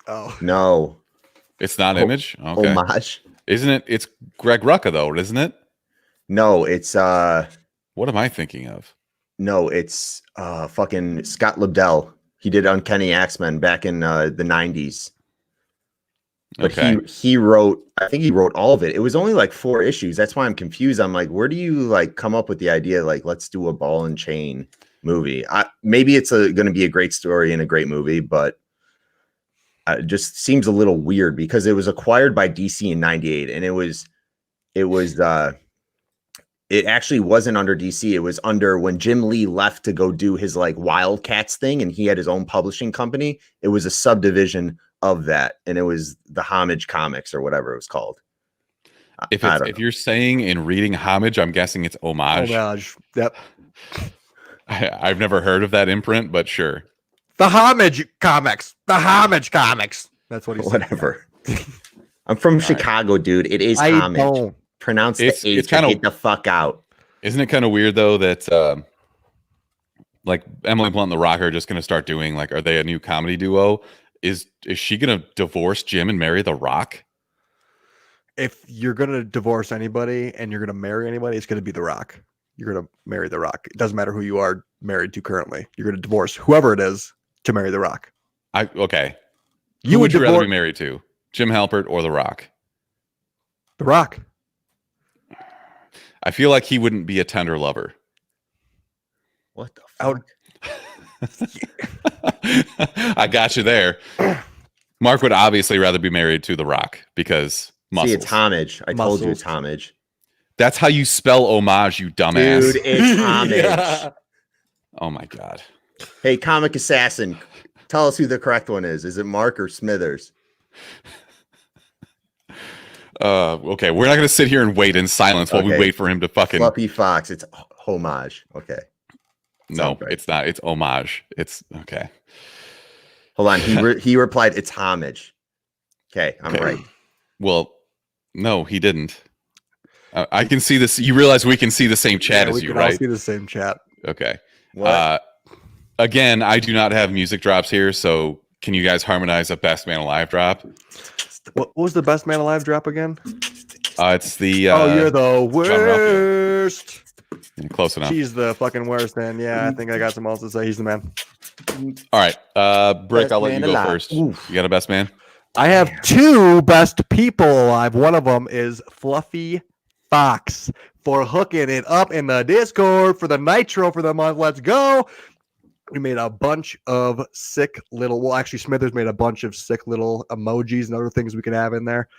Speaker 3: Oh.
Speaker 2: No.
Speaker 1: It's not Image? Okay.
Speaker 2: Homage.
Speaker 1: Isn't it? It's Greg Rucka, though, isn't it?
Speaker 2: No, it's
Speaker 1: what am I thinking of?
Speaker 2: No, it's fucking Scott Lobdell. He did Uncanny X-Men back in the 90s. But he wrote, I think he wrote all of it. It was only like 4 issues. That's why I'm confused. I'm like, where do you come up with the idea let's do a Ball and Chain movie? Maybe it's going to be a great story and a great movie, but it just seems a little weird because it was acquired by DC in 98, and it actually wasn't under DC. It was under when Jim Lee left to go do his Wildcats thing, and he had his own publishing company. It was a subdivision of that, and it was the Homage Comics or whatever it was called.
Speaker 1: If you're saying in reading Homage, I'm guessing it's Homage.
Speaker 3: Homage. Yep.
Speaker 1: I've never heard of that imprint, but sure.
Speaker 3: The Homage Comics. The Homage Comics. That's what he said.
Speaker 2: Whatever. I'm from Chicago, dude. It is Homage. Pronounce the H. It's kind of get the fuck out.
Speaker 1: Isn't it kind of weird though that Emily Blunt and The Rock are just going to start doing are they a new comedy duo? Is she going to divorce Jim and marry The Rock?
Speaker 3: If you're going to divorce anybody and you're going to marry anybody, it's going to be The Rock. You're going to marry The Rock. It doesn't matter who you are married to currently. You're going to divorce whoever it is to marry The Rock.
Speaker 1: Okay.
Speaker 3: You would
Speaker 1: rather be married to? Jim Halpert, or The Rock?
Speaker 3: The Rock.
Speaker 1: I feel like he wouldn't be a tender lover.
Speaker 2: What the fuck?
Speaker 1: I got you there. Mark would obviously rather be married to The Rock because muscles.
Speaker 2: See, it's homage. I told you it's homage.
Speaker 1: That's how you spell homage, you dumbass.
Speaker 2: Dude, it's homage.
Speaker 3: Yeah.
Speaker 1: Oh my God.
Speaker 2: Hey, Comic Assassin, tell us who the correct one is. Is it Mark or Smithers?
Speaker 1: Okay, we're not gonna sit here and wait in silence while we wait for him to fucking
Speaker 2: Fluffy Fox. It's homage. Okay.
Speaker 1: No, it's not. It's homage. It's okay.
Speaker 2: Hold on. He replied, "It's homage." Okay, I'm right.
Speaker 1: Well, no, he didn't. I can see this. You realize we can see the same chat as you, right?
Speaker 3: We can all see the same chat.
Speaker 1: Okay.
Speaker 2: What?
Speaker 1: Again, I do not have music drops here, so can you guys harmonize a Best Man Alive drop?
Speaker 3: What was the Best Man Alive drop again?
Speaker 1: It's the.
Speaker 3: Oh, you're the worst.
Speaker 1: Yeah, close enough.
Speaker 3: He's the fucking worst, man. Yeah, I think I got some else to say. He's the man.
Speaker 1: All right, Brick,
Speaker 2: Best
Speaker 1: I'll let
Speaker 2: man
Speaker 1: you go
Speaker 2: alive.
Speaker 1: first.
Speaker 2: Oof.
Speaker 1: You got a best man?
Speaker 3: I have two best people alive. One of them is Fluffy Fox for hooking it up in the Discord for the Nitro for the month. Let's go. We made a bunch of sick little, well, actually, Smithers made a bunch of sick little emojis and other things we can have in there.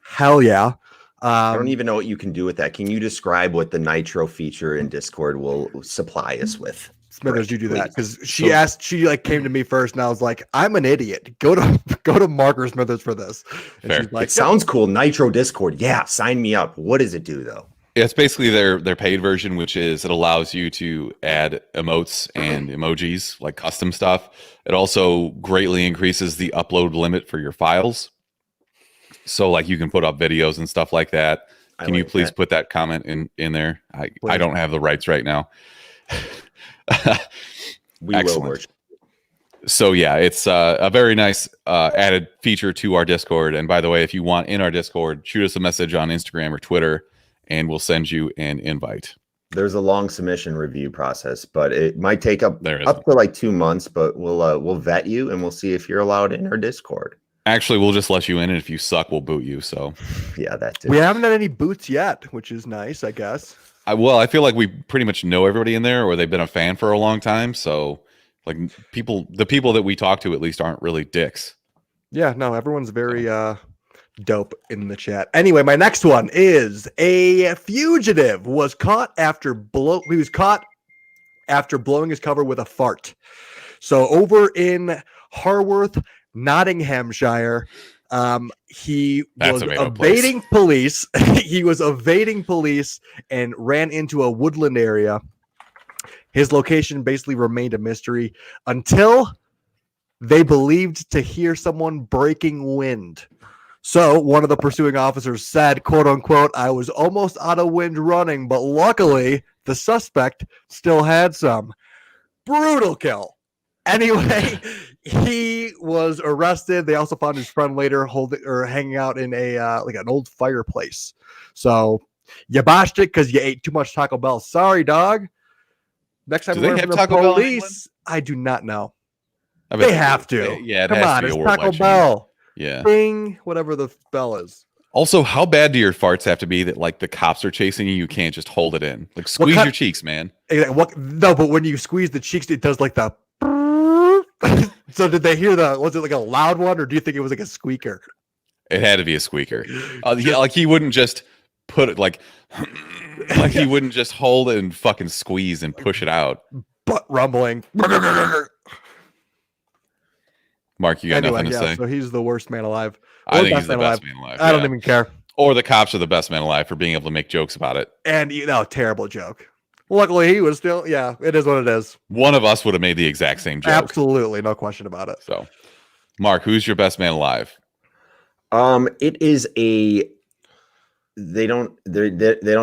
Speaker 3: Hell yeah.
Speaker 2: I don't even know what you can do with that. Can you describe what the Nitro feature in Discord will supply us with?
Speaker 3: Smithers, you do that because she came to me first, and I was like, "I'm an idiot. Go to Mark or Smithers for this." And
Speaker 1: Fair.
Speaker 3: she's like,
Speaker 2: It sounds cool. Nitro Discord. Yeah, sign me up. What does it do though?
Speaker 1: It's basically their paid version, which is it allows you to add emotes and emojis, like custom stuff. It also greatly increases the upload limit for your files. So like you can put up videos and stuff like that. Can you please put that comment in there? I don't have the rights right now.
Speaker 2: We
Speaker 1: Excellent.
Speaker 2: will work.
Speaker 1: So yeah, it's a very nice added feature to our Discord. And by the way, if you want in our Discord, shoot us a message on Instagram or Twitter, and we'll send you an invite.
Speaker 2: There's a long submission review process, but it might take up
Speaker 1: to
Speaker 2: like 2 months. But we'll vet you and we'll see if you're allowed in our Discord.
Speaker 1: Actually, we'll just let you in, and if you suck, we'll boot you. So
Speaker 2: yeah, that too.
Speaker 3: we haven't had any boots yet, which is nice, I guess.
Speaker 1: I feel like we pretty much know everybody in there, or they've been a fan for a long time. So like the people that we talk to at least aren't really dicks.
Speaker 3: Yeah, no, everyone's very dope in the chat. Anyway, my next one is a fugitive was caught after blowing his cover with a fart. So over in Harworth, Nottinghamshire, he was evading police. He was evading police and ran into a woodland area. His location basically remained a mystery until they believed to hear someone breaking wind. So one of the pursuing officers said, quote unquote, "I was almost out of wind running, but luckily the suspect still had some." Brutal kill. Anyway, he was arrested. They also found his friend later hanging out in a like an old fireplace. So you botched it because you ate too much Taco Bell. Sorry, dog. Next time we're from the police, I do not know. They have to.
Speaker 1: Yeah,
Speaker 3: come on, it's Taco Bell.
Speaker 1: Yeah,
Speaker 3: Bing, whatever the bell is.
Speaker 1: Also, how bad do your farts have to be that like the cops are chasing you? You can't just hold it in. Like squeeze your cheeks, man.
Speaker 3: No, but when you squeeze the cheeks, it does like the. So did they hear was it like a loud one, or do you think it was like a squeaker?
Speaker 1: It had to be a squeaker. Yeah, like he wouldn't just put it like he wouldn't just hold it and fucking squeeze and push it out.
Speaker 3: Butt rumbling.
Speaker 1: Mark, you got nothing to say?
Speaker 3: So he's the worst man alive.
Speaker 1: I think he's the best man alive.
Speaker 3: I don't even care.
Speaker 1: Or the cops are the best man alive for being able to make jokes about it.
Speaker 3: And terrible joke. Luckily, he was still, it is what it is.
Speaker 1: One of us would have made the exact same joke.
Speaker 3: Absolutely, no question about it.
Speaker 1: So, Mark, who's your best man alive?
Speaker 2: It is they don't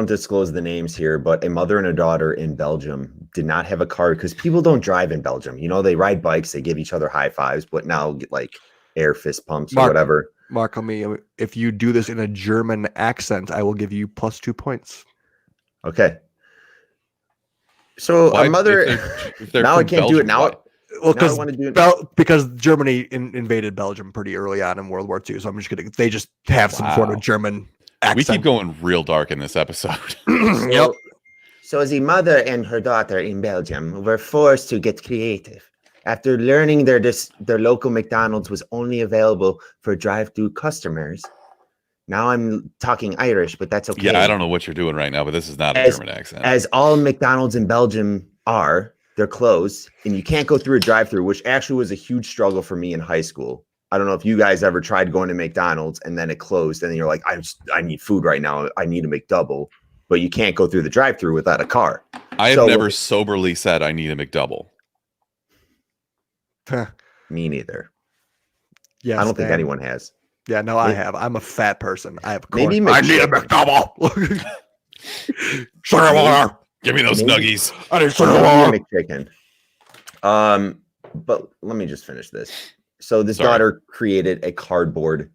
Speaker 2: disclose the names here, but a mother and a daughter in Belgium did not have a car because people don't drive in Belgium. You know, they ride bikes, they give each other high fives, but now get like air fist pumps or whatever.
Speaker 3: Mark, if you do this in a German accent, I will give you +2 points.
Speaker 2: Okay. So a mother. Now I can't do it. Now
Speaker 3: Well,
Speaker 2: Now I want to do
Speaker 3: because Germany invaded Belgium pretty early on in World War II, so I'm just gonna. They just have some sort of German accent.
Speaker 1: We keep going real dark in this episode.
Speaker 3: Yep.
Speaker 2: So the mother and her daughter in Belgium were forced to get creative after learning their local McDonald's was only available for drive-through customers. Now I'm talking Irish, but that's okay.
Speaker 1: Yeah, I don't know what you're doing right now, but this is not a German accent.
Speaker 2: As all McDonald's in Belgium are, they're closed, and you can't go through a drive-through, which actually was a huge struggle for me in high school. I don't know if you guys ever tried going to McDonald's and then it closed, and then you're like, I need food right now. I need a McDouble, but you can't go through the drive-through without a car.
Speaker 1: I have never soberly said I need a McDouble.
Speaker 2: Me neither.
Speaker 3: Yeah,
Speaker 2: I don't think anyone has.
Speaker 3: Yeah, no, I have. I'm a fat person. I have.
Speaker 2: Maybe
Speaker 3: I need a McDouble. Sugar water.
Speaker 1: Give me those nuggies.
Speaker 3: I need sugar water.
Speaker 2: McChicken. But let me just finish this. So this daughter created a cardboard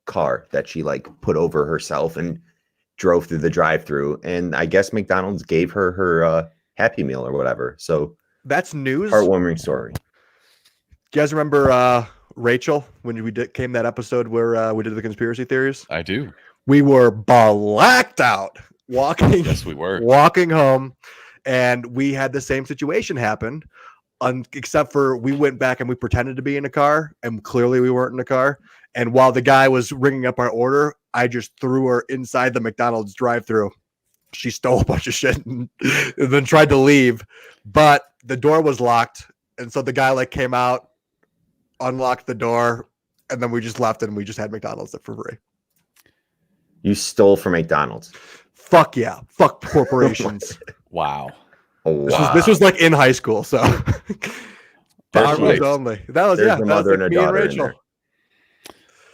Speaker 2: car that she like put over herself and drove through the drive-through, and I guess McDonald's gave her her Happy Meal or whatever. So
Speaker 3: that's news.
Speaker 2: Heartwarming story.
Speaker 3: Do you guys remember Rachel when we came that episode where we did the conspiracy theories?
Speaker 1: I do.
Speaker 3: We were blacked out walking.
Speaker 1: Yes, we were
Speaker 3: walking home, and we had the same situation happen. Except for we went back and we pretended to be in a car, and clearly we weren't in a car. And while the guy was ringing up our order, I just threw her inside the McDonald's drive-thru. She stole a bunch of shit and then tried to leave, but the door was locked, and so the guy like came out, unlocked the door, and then we just left, and we just had McDonald's for free.
Speaker 2: You stole from McDonald's.
Speaker 3: Fuck yeah! Fuck corporations.
Speaker 1: Wow.
Speaker 2: Oh, wow.
Speaker 3: This was like in high school, so
Speaker 2: That's right.
Speaker 3: only. That was
Speaker 2: There's the mother and her daughter in there.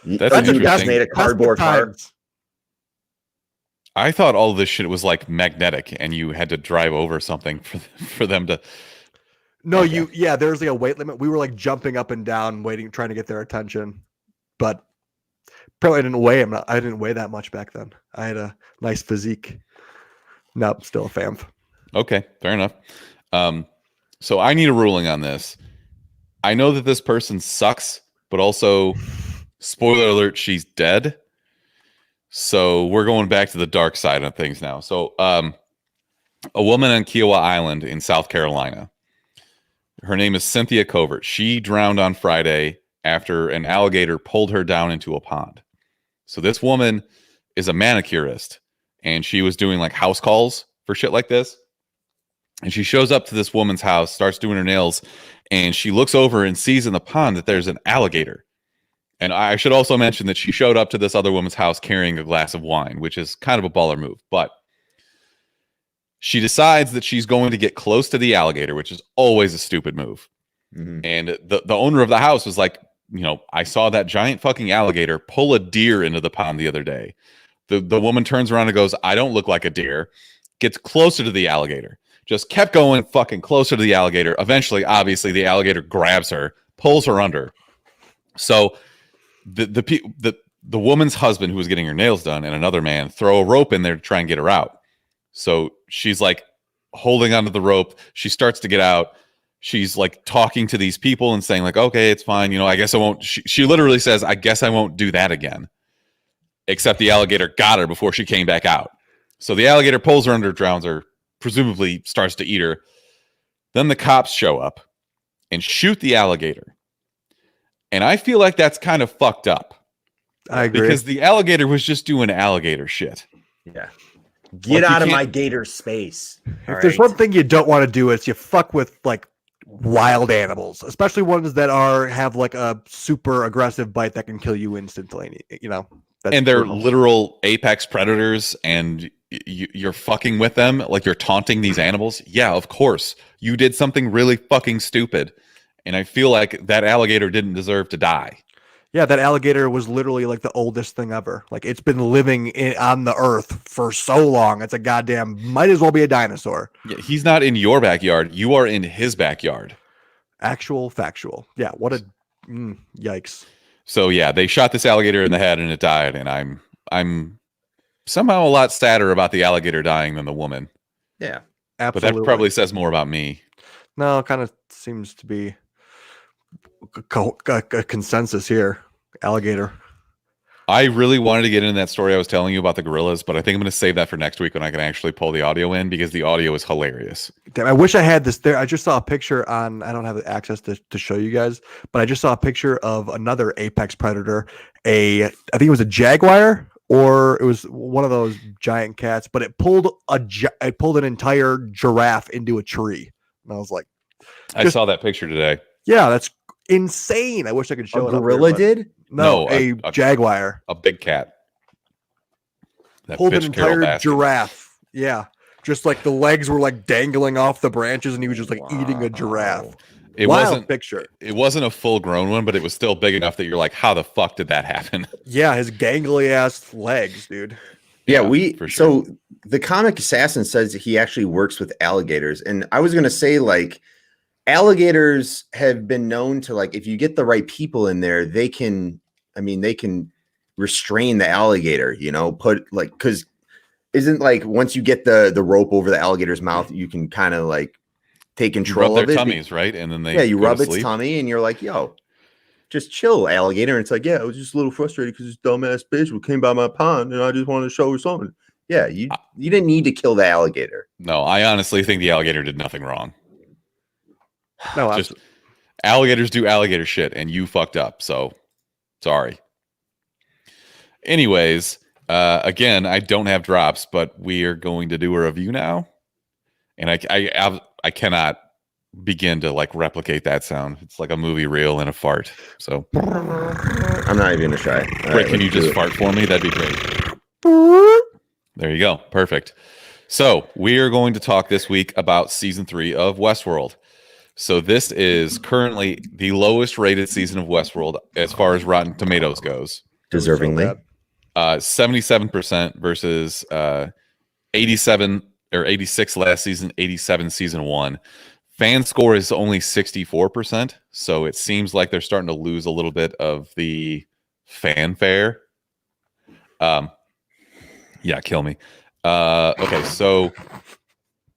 Speaker 1: That's
Speaker 2: you just made a cardboard car.
Speaker 1: I thought all this shit was like magnetic, and you had to drive over something for them to.
Speaker 3: No, there's like a weight limit. We were like jumping up and down, trying to get their attention, but probably didn't weigh him. I didn't weigh that much back then. I had a nice physique. Nope, still a famf.
Speaker 1: Okay, fair enough. So I need a ruling on this. I know that this person sucks, but also, spoiler alert, she's dead. So we're going back to the dark side of things now. So a woman on Kiowa Island in South Carolina. Her name is Cynthia Covert. She drowned on Friday after an alligator pulled her down into a pond. So this woman is a manicurist, and she was doing like house calls for shit like this. And she shows up to this woman's house, starts doing her nails, and she looks over and sees in the pond that there's an alligator. And I should also mention that she showed up to this other woman's house carrying a glass of wine, which is kind of a baller move. But she decides that she's going to get close to the alligator, which is always a stupid move. Mm-hmm. And the owner of the house was like, I saw that giant fucking alligator pull a deer into the pond the other day. The woman turns around and goes, I don't look like a deer. Gets closer to the alligator. Just kept going fucking closer to the alligator. Eventually, obviously, the alligator grabs her, pulls her under. So the woman's husband, who was getting her nails done, and another man throw a rope in there to try and get her out. So she's like holding onto the rope. She starts to get out. She's like talking to these people and saying like, okay, it's fine. I guess I won't. She literally says, I guess I won't do that again. Except the alligator got her before she came back out. So the alligator pulls her under, drowns her, presumably starts to eat her. Then the cops show up and shoot the alligator. And I feel like that's kind of fucked up.
Speaker 3: I agree.
Speaker 1: Because the alligator was just doing alligator shit.
Speaker 2: Yeah. Get out of my gator space.
Speaker 3: If there's one thing you don't want to do, is you fuck with like wild animals, especially ones that have like a super aggressive bite that can kill you instantly. And
Speaker 1: they're literal apex predators, and you're fucking with them, like you're taunting these animals. Yeah, of course. You did something really fucking stupid. And I feel like that alligator didn't deserve to die.
Speaker 3: Yeah, that alligator was literally like the oldest thing ever. Like it's been living on the earth for so long. It's a goddamn, might as well be a dinosaur.
Speaker 1: Yeah, he's not in your backyard. You are in his backyard.
Speaker 3: Actual factual. Yeah, what a yikes.
Speaker 1: So yeah, they shot this alligator in the head and it died. And I'm somehow a lot sadder about the alligator dying than the woman.
Speaker 2: Yeah,
Speaker 3: absolutely.
Speaker 1: But that probably says more about me.
Speaker 3: No, it kind of seems to be. a consensus here. Alligator.
Speaker 1: I really wanted to get into that story I was telling you about the gorillas, but I think I'm going to save that for next week when I can actually pull the audio in because the audio is hilarious.
Speaker 3: Damn, I wish I had this there. I just saw a picture on, I don't have access to show you guys, but I just saw a picture of another apex predator. I think it was a jaguar or it was one of those giant cats, but it pulled an entire giraffe into a tree. And I was like,
Speaker 1: I saw that picture today.
Speaker 3: yeah, that's insane. I wish I could show it.
Speaker 2: A gorilla
Speaker 3: up there,
Speaker 2: did?
Speaker 3: No, a jaguar.
Speaker 1: A big cat. That
Speaker 3: Pulled an
Speaker 1: bitch Carol
Speaker 3: entire
Speaker 1: Baskin.
Speaker 3: giraffe. Yeah. Just like the legs were like dangling off the branches and he was just like eating a giraffe.
Speaker 1: It
Speaker 3: Wild
Speaker 1: wasn't
Speaker 3: picture.
Speaker 1: It wasn't a full grown one, but it was still big enough that you're like, how the fuck did that happen?
Speaker 3: Yeah, his gangly ass legs, dude.
Speaker 2: Yeah,
Speaker 1: for sure.
Speaker 2: So the comic assassin says that he actually works with alligators. And I was gonna say, like, alligators have been known to, like, if you get the right people in there, they can restrain the alligator, you know, because isn't like once you get the rope over the alligator's mouth, you can kind of like take control
Speaker 1: rub
Speaker 2: of
Speaker 1: their
Speaker 2: it.
Speaker 1: tummies, right? And then they
Speaker 2: you
Speaker 1: go
Speaker 2: rub
Speaker 1: to
Speaker 2: its
Speaker 1: sleep.
Speaker 2: tummy and you're like, yo, just chill, alligator. And it's like, yeah, I was just a little frustrated because this dumbass bitch came by my pond and I just wanted to show her something. Yeah, you didn't need to kill the alligator.
Speaker 1: No, I honestly think the alligator did nothing wrong.
Speaker 3: No,
Speaker 1: Just alligators do alligator shit and you fucked up. So sorry. Anyways, again, I don't have drops, but we are going to do a review now. And I cannot begin to like replicate that sound. It's like a movie reel and a fart. So
Speaker 2: I'm not even gonna try.
Speaker 1: Rick, can you just fart for me? That'd be great. There you go. Perfect. So we are going to talk this week about season 3 of Westworld. So this is currently the lowest rated season of Westworld as far as Rotten Tomatoes goes.
Speaker 2: Deservingly.
Speaker 1: 77% versus 87 or 86 last season, 87 season 1. Fan score is only 64%, so it seems like they're starting to lose a little bit of the fanfare. Yeah, kill me. Okay, so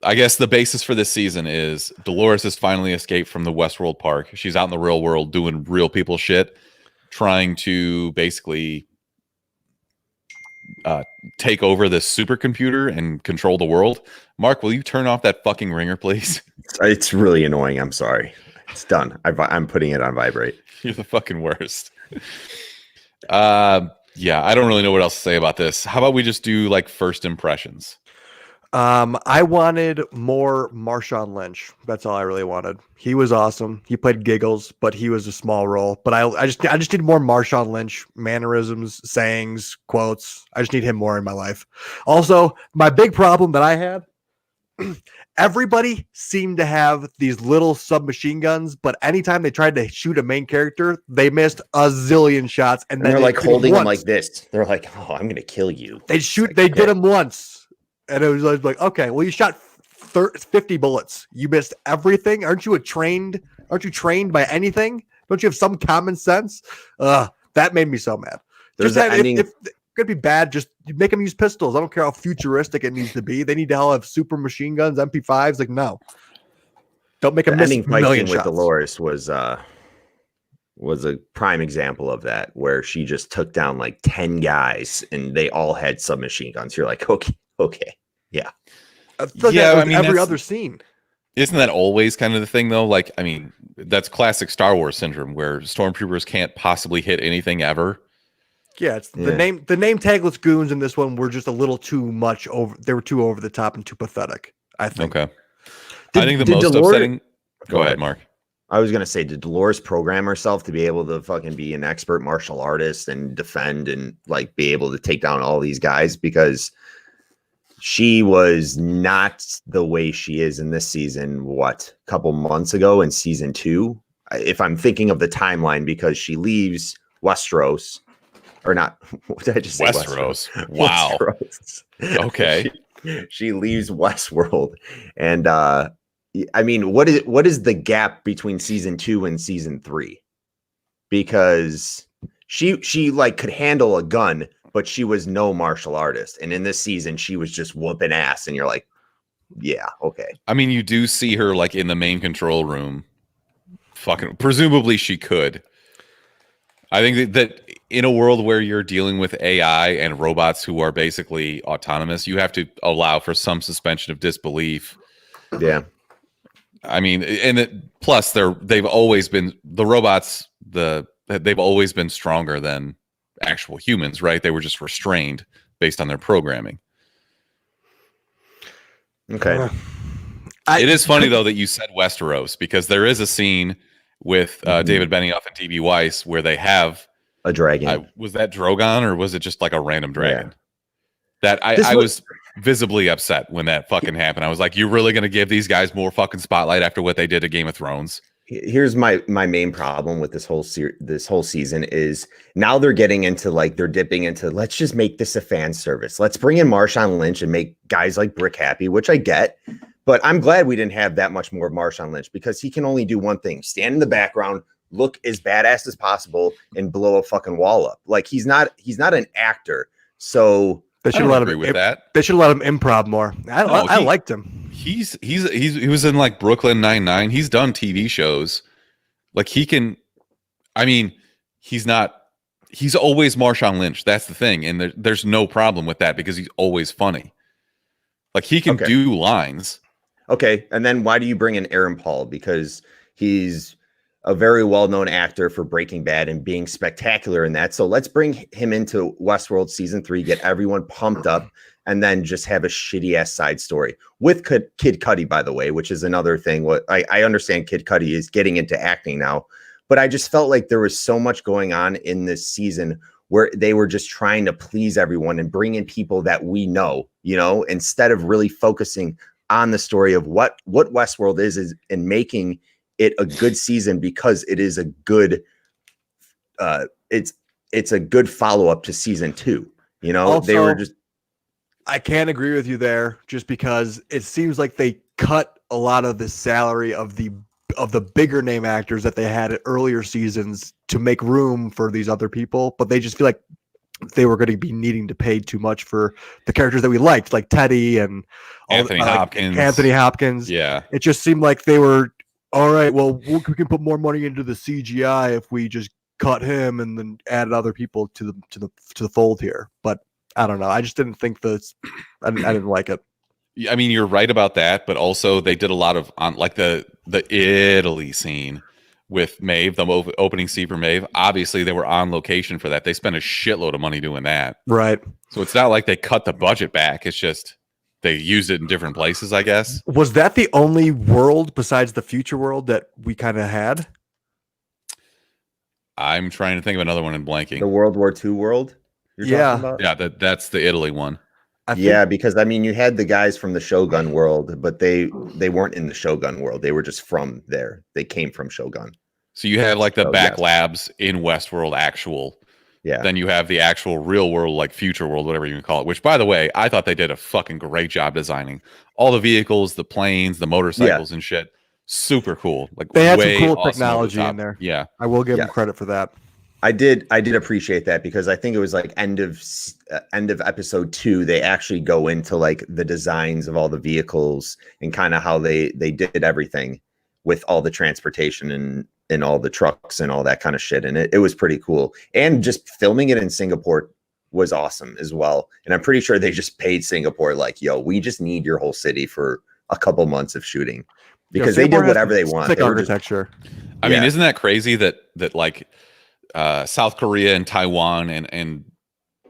Speaker 1: I guess the basis for this season is Dolores has finally escaped from the Westworld park. She's out in the real world doing real people shit, trying to basically take over this supercomputer and control the world. Mark, will you turn off that fucking ringer, please?
Speaker 2: It's really annoying. I'm sorry. It's done. I'm putting it on vibrate.
Speaker 1: You're the fucking worst. Yeah, I don't really know what else to say about this. How about we just do like first impressions?
Speaker 3: I wanted more Marshawn Lynch. That's all I really wanted. He was awesome. He played Giggles, but he was a small role. But I just need more Marshawn Lynch mannerisms, sayings, quotes. I just need him more in my life. Also, my big problem that I had, everybody seemed to have these little submachine guns, but anytime they tried to shoot a main character, they missed a zillion shots. And then
Speaker 2: they're like holding
Speaker 3: him
Speaker 2: them like this. They're like, oh, I'm gonna kill you.
Speaker 3: They did him once. And it was like, okay, well, you shot 50 bullets. You missed everything. Aren't you trained by anything? Don't you have some common sense? That made me so mad. If it's gonna be bad, just make them use pistols. I don't care how futuristic it needs to be. They need to all have super machine guns, MP5s. Like, no, don't make them miss
Speaker 2: ending
Speaker 3: a million
Speaker 2: fight with
Speaker 3: shots.
Speaker 2: Dolores was a prime example of that, where she just took down like 10 guys and they all had submachine guns. You're like, okay. Yeah.
Speaker 1: Yeah, I mean,
Speaker 3: every other scene.
Speaker 1: Isn't that always kind of the thing, though? Like, I mean, that's classic Star Wars syndrome, where stormtroopers can't possibly hit anything ever.
Speaker 3: Yeah, it's the name tagless goons in this one were just a little too much over. They were too over the top and too pathetic, I think.
Speaker 1: Okay. I think the most upsetting. Go ahead, Mark.
Speaker 2: I was gonna say, did Dolores program herself to be able to fucking be an expert martial artist and defend and like be able to take down all these guys? Because she was not the way she is in this season. What, a couple months ago in season 2, if I'm thinking of the timeline, because she leaves Westeros, or not? What did I just say?
Speaker 1: Westeros. Wow.
Speaker 2: Westeros.
Speaker 1: Okay.
Speaker 2: She leaves Westworld, and I mean, what is the gap between season 2 and season 3? Because she like could handle a gun, but she was no martial artist. And in this season, she was just whooping ass. And you're like, yeah, okay.
Speaker 1: I mean, you do see her like in the main control room fucking presumably she could. I think that in a world where you're dealing with AI and robots who are basically autonomous, you have to allow for some suspension of disbelief.
Speaker 2: Yeah.
Speaker 1: I mean, plus they've always been the robots. They've always been stronger than actual humans, right? They were just restrained based on their programming.
Speaker 2: Okay.
Speaker 1: It is funny though that you said Westeros, because there is a scene with David Benioff and TV Weiss where they have
Speaker 2: a dragon.
Speaker 1: Was that Drogon or was it just like a random dragon? Yeah. That I was visibly upset when that fucking happened. I was like, you're really going to give these guys more fucking spotlight after what they did to Game of Thrones?
Speaker 2: Here's my main problem with this whole season is now they're getting into like they're dipping into let's just make this a fan service. Let's bring in Marshawn Lynch and make guys like Brick happy, which I get. But I'm glad we didn't have that much more of Marshawn Lynch because he can only do one thing: stand in the background, look as badass as possible, and blow a fucking wall up. Like he's not an actor. So
Speaker 3: they should let him
Speaker 1: with that.
Speaker 3: They should let him improv more. I liked him.
Speaker 1: He was in like Brooklyn Nine-Nine. He's done TV shows. Like he can. I mean, he's always Marshawn Lynch. That's the thing, and there's no problem with that because he's always funny. Like he can do lines.
Speaker 2: Okay, and then why do you bring in Aaron Paul? Because he's a very well-known actor for Breaking Bad and being spectacular in that. So let's bring him into Westworld season 3, get everyone pumped up, and then just have a shitty-ass side story with Kid Cudi, by the way, which is another thing. What I understand Kid Cudi is getting into acting now, but I just felt like there was so much going on in this season where they were just trying to please everyone and bring in people that we know, instead of really focusing on the story of what Westworld is and making it a good season because it is a good it's a good follow-up to season 2.
Speaker 3: Also,
Speaker 2: they were just
Speaker 3: I can't agree with you there just because it seems like they cut a lot of the salary of the bigger name actors that they had at earlier seasons to make room for these other people, but they just feel like they were going to be needing to pay too much for the characters that we liked, like Teddy and
Speaker 1: Anthony Hopkins.
Speaker 3: Anthony Hopkins.
Speaker 1: Yeah.
Speaker 3: It just seemed like they were, all right, well, we can put more money into the CGI if we just cut him and then added other people to the fold here. But I don't know. I just didn't think I didn't like it.
Speaker 1: I mean, you're right about that, but also they did a lot of on like the Italy scene with Maeve, the opening scene for Maeve. Obviously, they were on location for that. They spent a shitload of money doing that.
Speaker 3: Right.
Speaker 1: So it's not like they cut the budget back. It's just they used it in different places, I guess.
Speaker 3: Was that the only world besides the future world that we kind of had?
Speaker 1: I'm trying to think of another one in blanking.
Speaker 2: The World War II world?
Speaker 3: Yeah.
Speaker 1: Yeah, that's the Italy one.
Speaker 2: Because I mean, you had the guys from the Shogun world, but they weren't in the Shogun world. They were just from there. They came from Shogun.
Speaker 1: So you have like the labs in Westworld actual.
Speaker 2: Yeah.
Speaker 1: Then you have the actual real world, like future world, whatever you can call it, which by the way, I thought they did a fucking great job designing all the vehicles, the planes, the motorcycles and shit. Super cool. Like
Speaker 3: they had some cool
Speaker 1: awesome
Speaker 3: technology in there.
Speaker 1: Yeah.
Speaker 3: I will give them credit for that.
Speaker 2: I did appreciate that because I think it was like end of episode 2. They actually go into like the designs of all the vehicles and kind of how they did everything with all the transportation and all the trucks and all that kind of shit. And it was pretty cool. And just filming it in Singapore was awesome as well. And I'm pretty sure they just paid Singapore like, yo, we just need your whole city for a couple months of shooting because they did whatever they want.
Speaker 3: Thick architecture.
Speaker 1: I mean, isn't that crazy that like South Korea and Taiwan and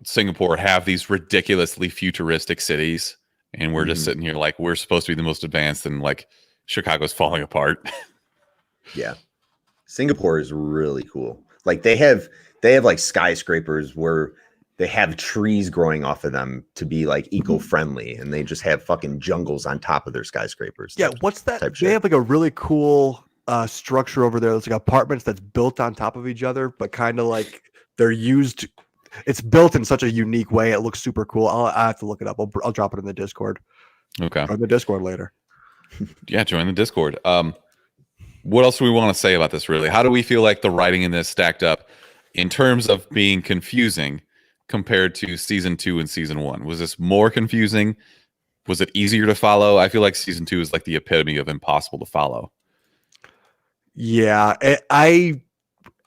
Speaker 1: Singapore have these ridiculously futuristic cities, and we're just sitting here like we're supposed to be the most advanced, and like Chicago's falling apart.
Speaker 2: Yeah, Singapore is really cool. Like they have like skyscrapers where they have trees growing off of them to be like eco-friendly, and they just have fucking jungles on top of their skyscrapers.
Speaker 3: Yeah, what's that? They have like a really cool structure over there. It's like apartments that's built on top of each other, but kind of like they're used. It's built in such a unique way. It looks super cool. I have to look it up. I'll drop it in the Discord.
Speaker 1: Okay.
Speaker 3: Or the Discord later.
Speaker 1: Yeah, join the Discord. What else do we want to say about this, really? How do we feel like the writing in this stacked up in terms of being confusing compared to season 2 and season 1? Was this more confusing? Was it easier to follow? I feel like season 2 is like the epitome of impossible to follow.
Speaker 3: Yeah, I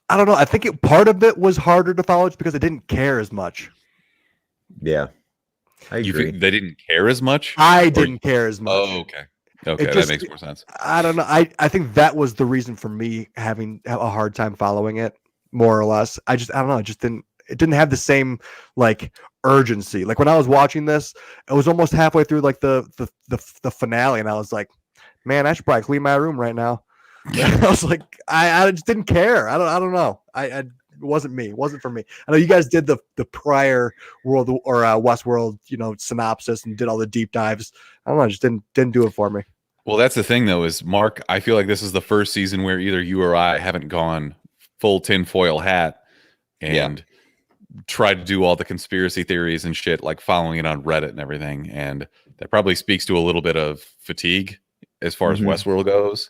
Speaker 3: don't know. I think part of it was harder to follow just because I didn't care as much.
Speaker 2: Yeah, I
Speaker 1: You
Speaker 2: agree.
Speaker 1: think they didn't care as much?
Speaker 3: I didn't care as much.
Speaker 1: Oh, okay. Okay,
Speaker 3: just-
Speaker 1: that makes more sense.
Speaker 3: I don't know. I think that was the reason for me having a hard time following it, more or less. I don't know. It didn't have the same like urgency. Like when I was watching this, it was almost halfway through like the finale, and I was like, man, I should probably clean my room right now. I was like, I just didn't care. I don't know. It wasn't me. It wasn't for me. I know you guys did the prior world or Westworld, synopsis and did all the deep dives. I don't know. It just didn't do it for me.
Speaker 1: Well, that's the thing, though, is Mark, I feel like this is the first season where either you or I haven't gone full tinfoil hat and tried to do all the conspiracy theories and shit, like following it on Reddit and everything. And that probably speaks to a little bit of fatigue as far as Westworld goes.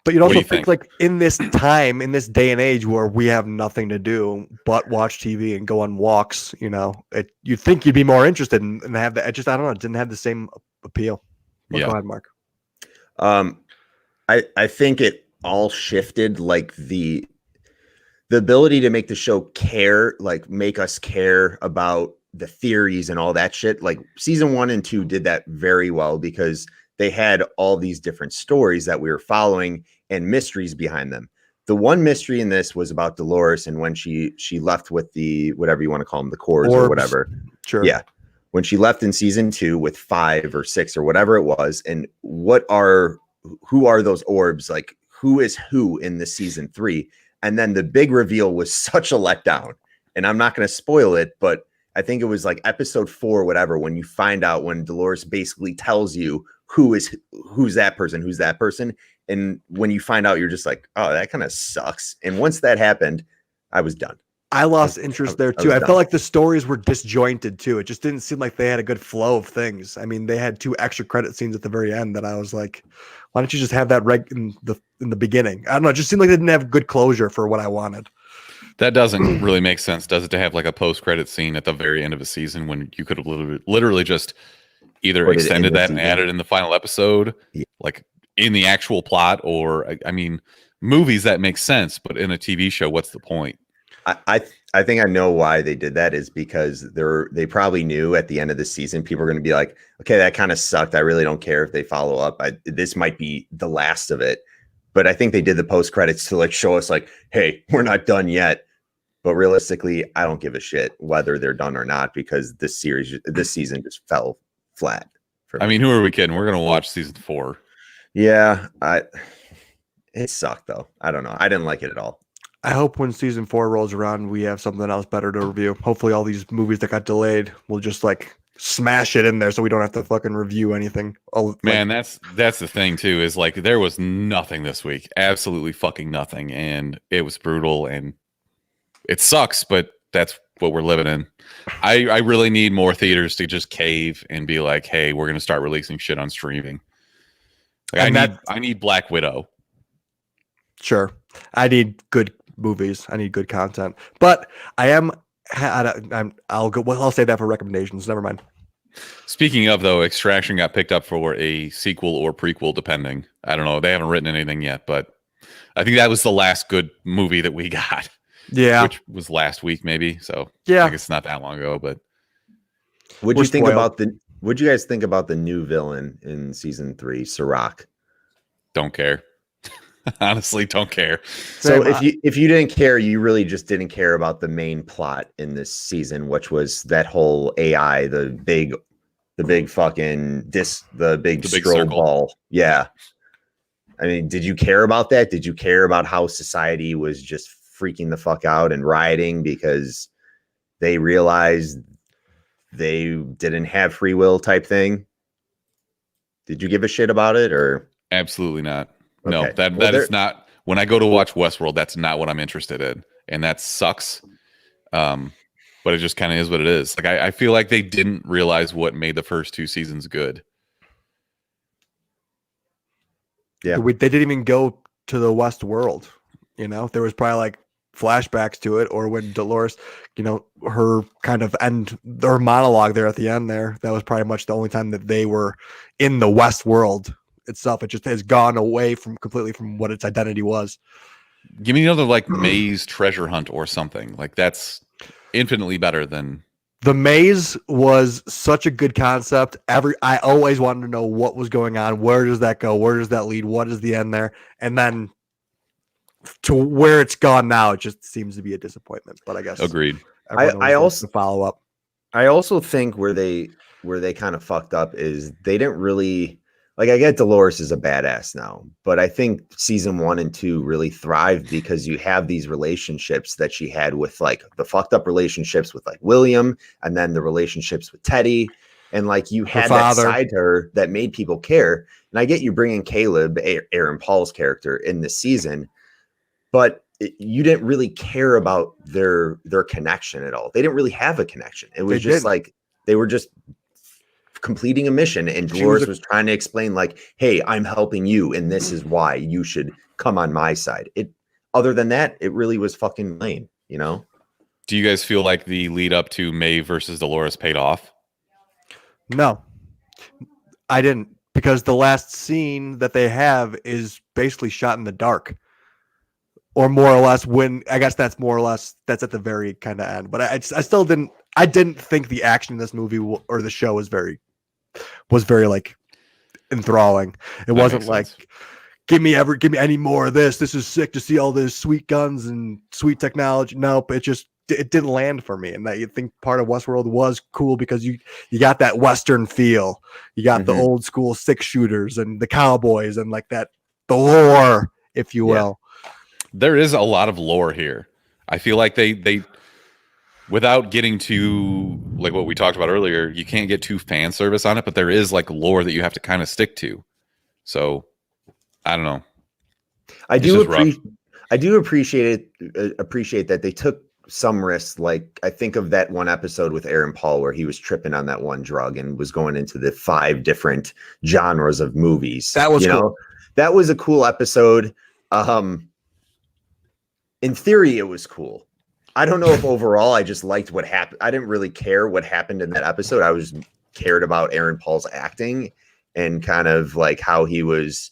Speaker 3: But you'd also think like in this time, in this day and age where we have nothing to do but watch TV and go on walks, you'd think you'd be more interested in have that. I don't know. It didn't have the same appeal. Go ahead, Mark.
Speaker 2: I think it all shifted, like the ability to make the show care, like make us care about the theories and all that shit. Like season 1 and 2 did that very well because they had all these different stories that we were following and mysteries behind them. The one mystery in this was about Dolores and when she left with the, whatever you want to call them, the cores or whatever.
Speaker 3: Sure.
Speaker 2: Yeah. When she left in season 2 with 5 or 6 or whatever it was. And who are those orbs? Like who is who in the season 3? And then the big reveal was such a letdown. And I'm not going to spoil it, but I think it was like episode 4 or whatever, when you find out when Dolores basically tells you who's that person. And when you find out, you're just like, oh, that kind of sucks. And once that happened, I was done.
Speaker 3: I lost interest there too. I felt like the stories were disjointed too. It just didn't seem like they had a good flow of things. I mean, they had 2 extra credit scenes at the very end that I was like, why don't you just have that in the beginning? I don't know. It just seemed like they didn't have good closure for what I wanted.
Speaker 1: That doesn't really make sense, does it, to have like a post-credit scene at the very end of a season when you could have literally just either extended that and added in the final episode, like in the actual plot, or I mean, movies that make sense, but in a TV show, what's the point?
Speaker 2: I think I know why they did that is because they probably knew at the end of the season people are going to be like, okay, that kind of sucked. I really don't care if they follow up. This might be the last of it. But I think they did the post credits to like show us like, hey, we're not done yet. But realistically, I don't give a shit whether they're done or not because this season just fell flat.
Speaker 1: I mean, who are we kidding? We're going to watch season 4.
Speaker 2: Yeah, it sucked though. I don't know. I didn't like it at all.
Speaker 3: I hope when season 4 rolls around, we have something else better to review. Hopefully all these movies that got delayed will just like smash it in there so we don't have to fucking review anything.
Speaker 1: Man, that's the thing too, is like there was nothing this week. Absolutely fucking nothing. And it was brutal and it sucks, but that's what we're living in. I really need more theaters to just cave and be like, hey, we're gonna start releasing shit on streaming. Like, I need Black Widow.
Speaker 3: Sure. I need good movies. I need good content. But I'll save that for recommendations. Never mind.
Speaker 1: Speaking of, though, Extraction got picked up for a sequel or prequel, depending. I don't know. They haven't written anything yet, but I think that was the last good movie that we got.
Speaker 3: Yeah.
Speaker 1: Which was last week, maybe. So
Speaker 3: yeah,
Speaker 1: I guess it's not that long ago, but
Speaker 2: what'd you guys think about the new villain in season 3, Sirach?
Speaker 1: Don't care. Honestly, don't care.
Speaker 2: So if you didn't care, you really just didn't care about the main plot in this season, which was that whole AI, the big strobe ball. Yeah. I mean, did you care about that? Did you care about how society was just freaking the fuck out and rioting because they realized they didn't have free will type thing? Did you give a shit about it or?
Speaker 1: Absolutely not.
Speaker 2: Okay.
Speaker 1: No, that is not. When I go to watch Westworld, that's not what I'm interested in, and that sucks. But it just kind of is what it is. Like I feel like they didn't realize what made the first 2 seasons good.
Speaker 3: Yeah, they didn't even go to the West World. There was probably like flashbacks to it, or when Dolores, her kind of her monologue there at the end there. That was probably much the only time that they were in the West World. itself. It just has gone away completely from what its identity was.
Speaker 1: Give me another like maze treasure hunt or something. Like that's infinitely better than
Speaker 3: The maze was such a good concept. I always wanted to know what was going on. Where does that go? Where does that lead? What is the end there? And then to where it's gone now, it just seems to be a disappointment. But I guess
Speaker 1: agreed.
Speaker 2: I also
Speaker 3: follow up.
Speaker 2: I also think where they kind of fucked up is they didn't really like. I get Dolores is a badass now, but I think season 1 and 2 really thrived because you have these relationships that she had with like the fucked up relationships with like William, and then the relationships with Teddy, and like you had that side to her that made people care. And I get you bringing Caleb, Aaron Paul's character, in this season, but you didn't really care about their connection at all. They didn't really have a connection. It was just like they were just completing a mission, and Dolores was trying to explain like, hey, I'm helping you and this is why you should come on my side. Other than that, it really was fucking lame, you know?
Speaker 1: Do you guys feel like the lead up to Maeve versus Dolores paid off?
Speaker 3: No, I didn't, because the last scene that they have is basically shot in the dark, or more or less that's at the very kind of end. But I still didn't think the action in this movie or the show was very like enthralling. It wasn't like, give me any more of this. This is sick to see all this sweet guns and sweet technology. Nope. It didn't land for me. And that you think part of Westworld was cool because you got that Western feel. You got the old school 6-shooters and the cowboys and like that, the lore, if you will.
Speaker 1: There is a lot of lore here. I feel like they without getting to like what we talked about earlier, you can't get too fan service on it, but there is like lore that you have to kind of stick to. So I don't know.
Speaker 2: I do appreciate that they took some risks. Like I think of that one episode with Aaron Paul where he was tripping on that one drug and was going into the 5 different genres of movies.
Speaker 3: That was cool.
Speaker 2: That was a cool episode. In theory, it was cool. I don't know if overall I just liked what happened. I didn't really care what happened in that episode. I was cared about Aaron Paul's acting and kind of like how he was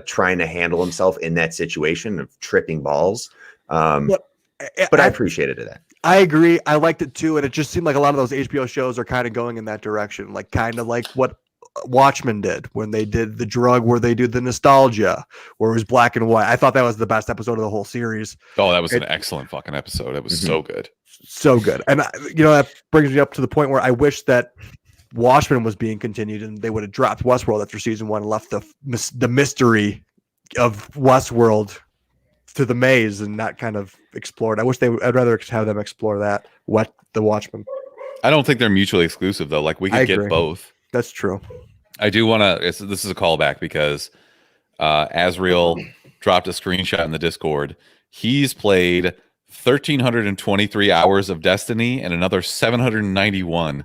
Speaker 2: trying to handle himself in that situation of tripping balls. But I appreciated that.
Speaker 3: I agree. I liked it too. And it just seemed like a lot of those HBO shows are kind of going in that direction, like kind of like what Watchmen did when they did the drug, where they do the nostalgia, where it was black and white. I thought that was the best episode of the whole series.
Speaker 1: Oh, that was an excellent fucking episode. It was so good.
Speaker 3: So good. And that brings me up to the point where I wish that Watchmen was being continued and they would have dropped Westworld after season 1 and left the mystery of Westworld to the maze and not kind of explored. I'd rather have them explore that, the Watchmen.
Speaker 1: I don't think they're mutually exclusive though. Like we could get both.
Speaker 3: That's true.
Speaker 1: I do want to. This is a callback because Azriel dropped a screenshot in the Discord. He's played 1,323 hours of Destiny and another 791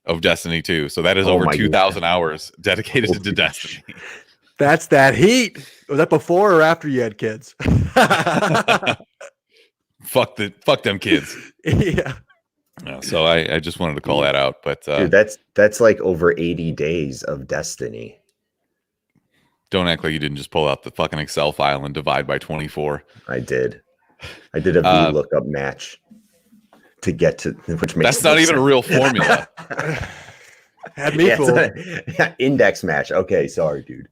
Speaker 1: of Destiny 2. So that is over 2,000 hours dedicated to Destiny.
Speaker 3: That's that heat. Was that before or after you had kids?
Speaker 1: Fuck them kids.
Speaker 3: Yeah.
Speaker 1: So I just wanted to call that out, but
Speaker 2: dude, that's like over 80 days of Destiny.
Speaker 1: Don't act like you didn't just pull out the fucking Excel file and divide by 24.
Speaker 2: I did a VLOOKUP match to get to which makes
Speaker 1: that's not even a real formula.
Speaker 3: Had me fooled.
Speaker 2: Index match. Okay, sorry, dude.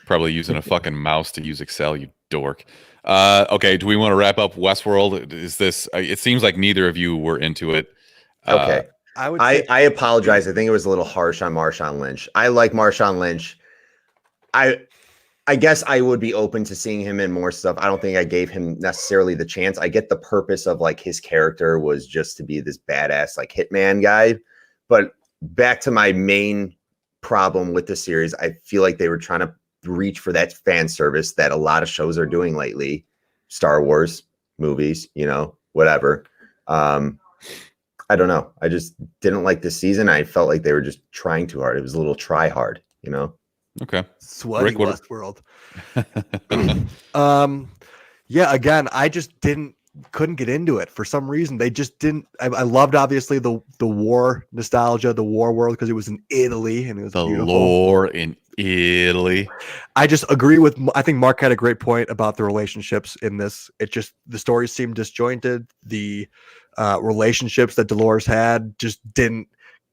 Speaker 1: Probably using a fucking mouse to use Excel, you dork. Okay, do we want to wrap up Westworld? Is this? It seems like neither of you were into it.
Speaker 2: Okay. I apologize. I think it was a little harsh on Marshawn Lynch. I like Marshawn Lynch. I guess I would be open to seeing him in more stuff. I don't think I gave him necessarily the chance. I get the purpose of like his character was just to be this badass like hitman guy. But back to my main problem with the series, I feel like they were trying to reach for that fan service that a lot of shows are doing lately. Star Wars movies, whatever. I don't know. I just didn't like this season. I felt like they were just trying too hard. It was a little try hard,
Speaker 1: Okay.
Speaker 3: Sweaty Rick, Westworld. Yeah, again, I just couldn't get into it for some reason. They just didn't. I loved obviously the war nostalgia, the war world, because it was in Italy and it was
Speaker 1: the
Speaker 3: beautiful.
Speaker 1: lore in Italy.
Speaker 3: I just agree with. I think Mark had a great point about the relationships in this. It just the stories seemed disjointed. The relationships that Dolores had just didn't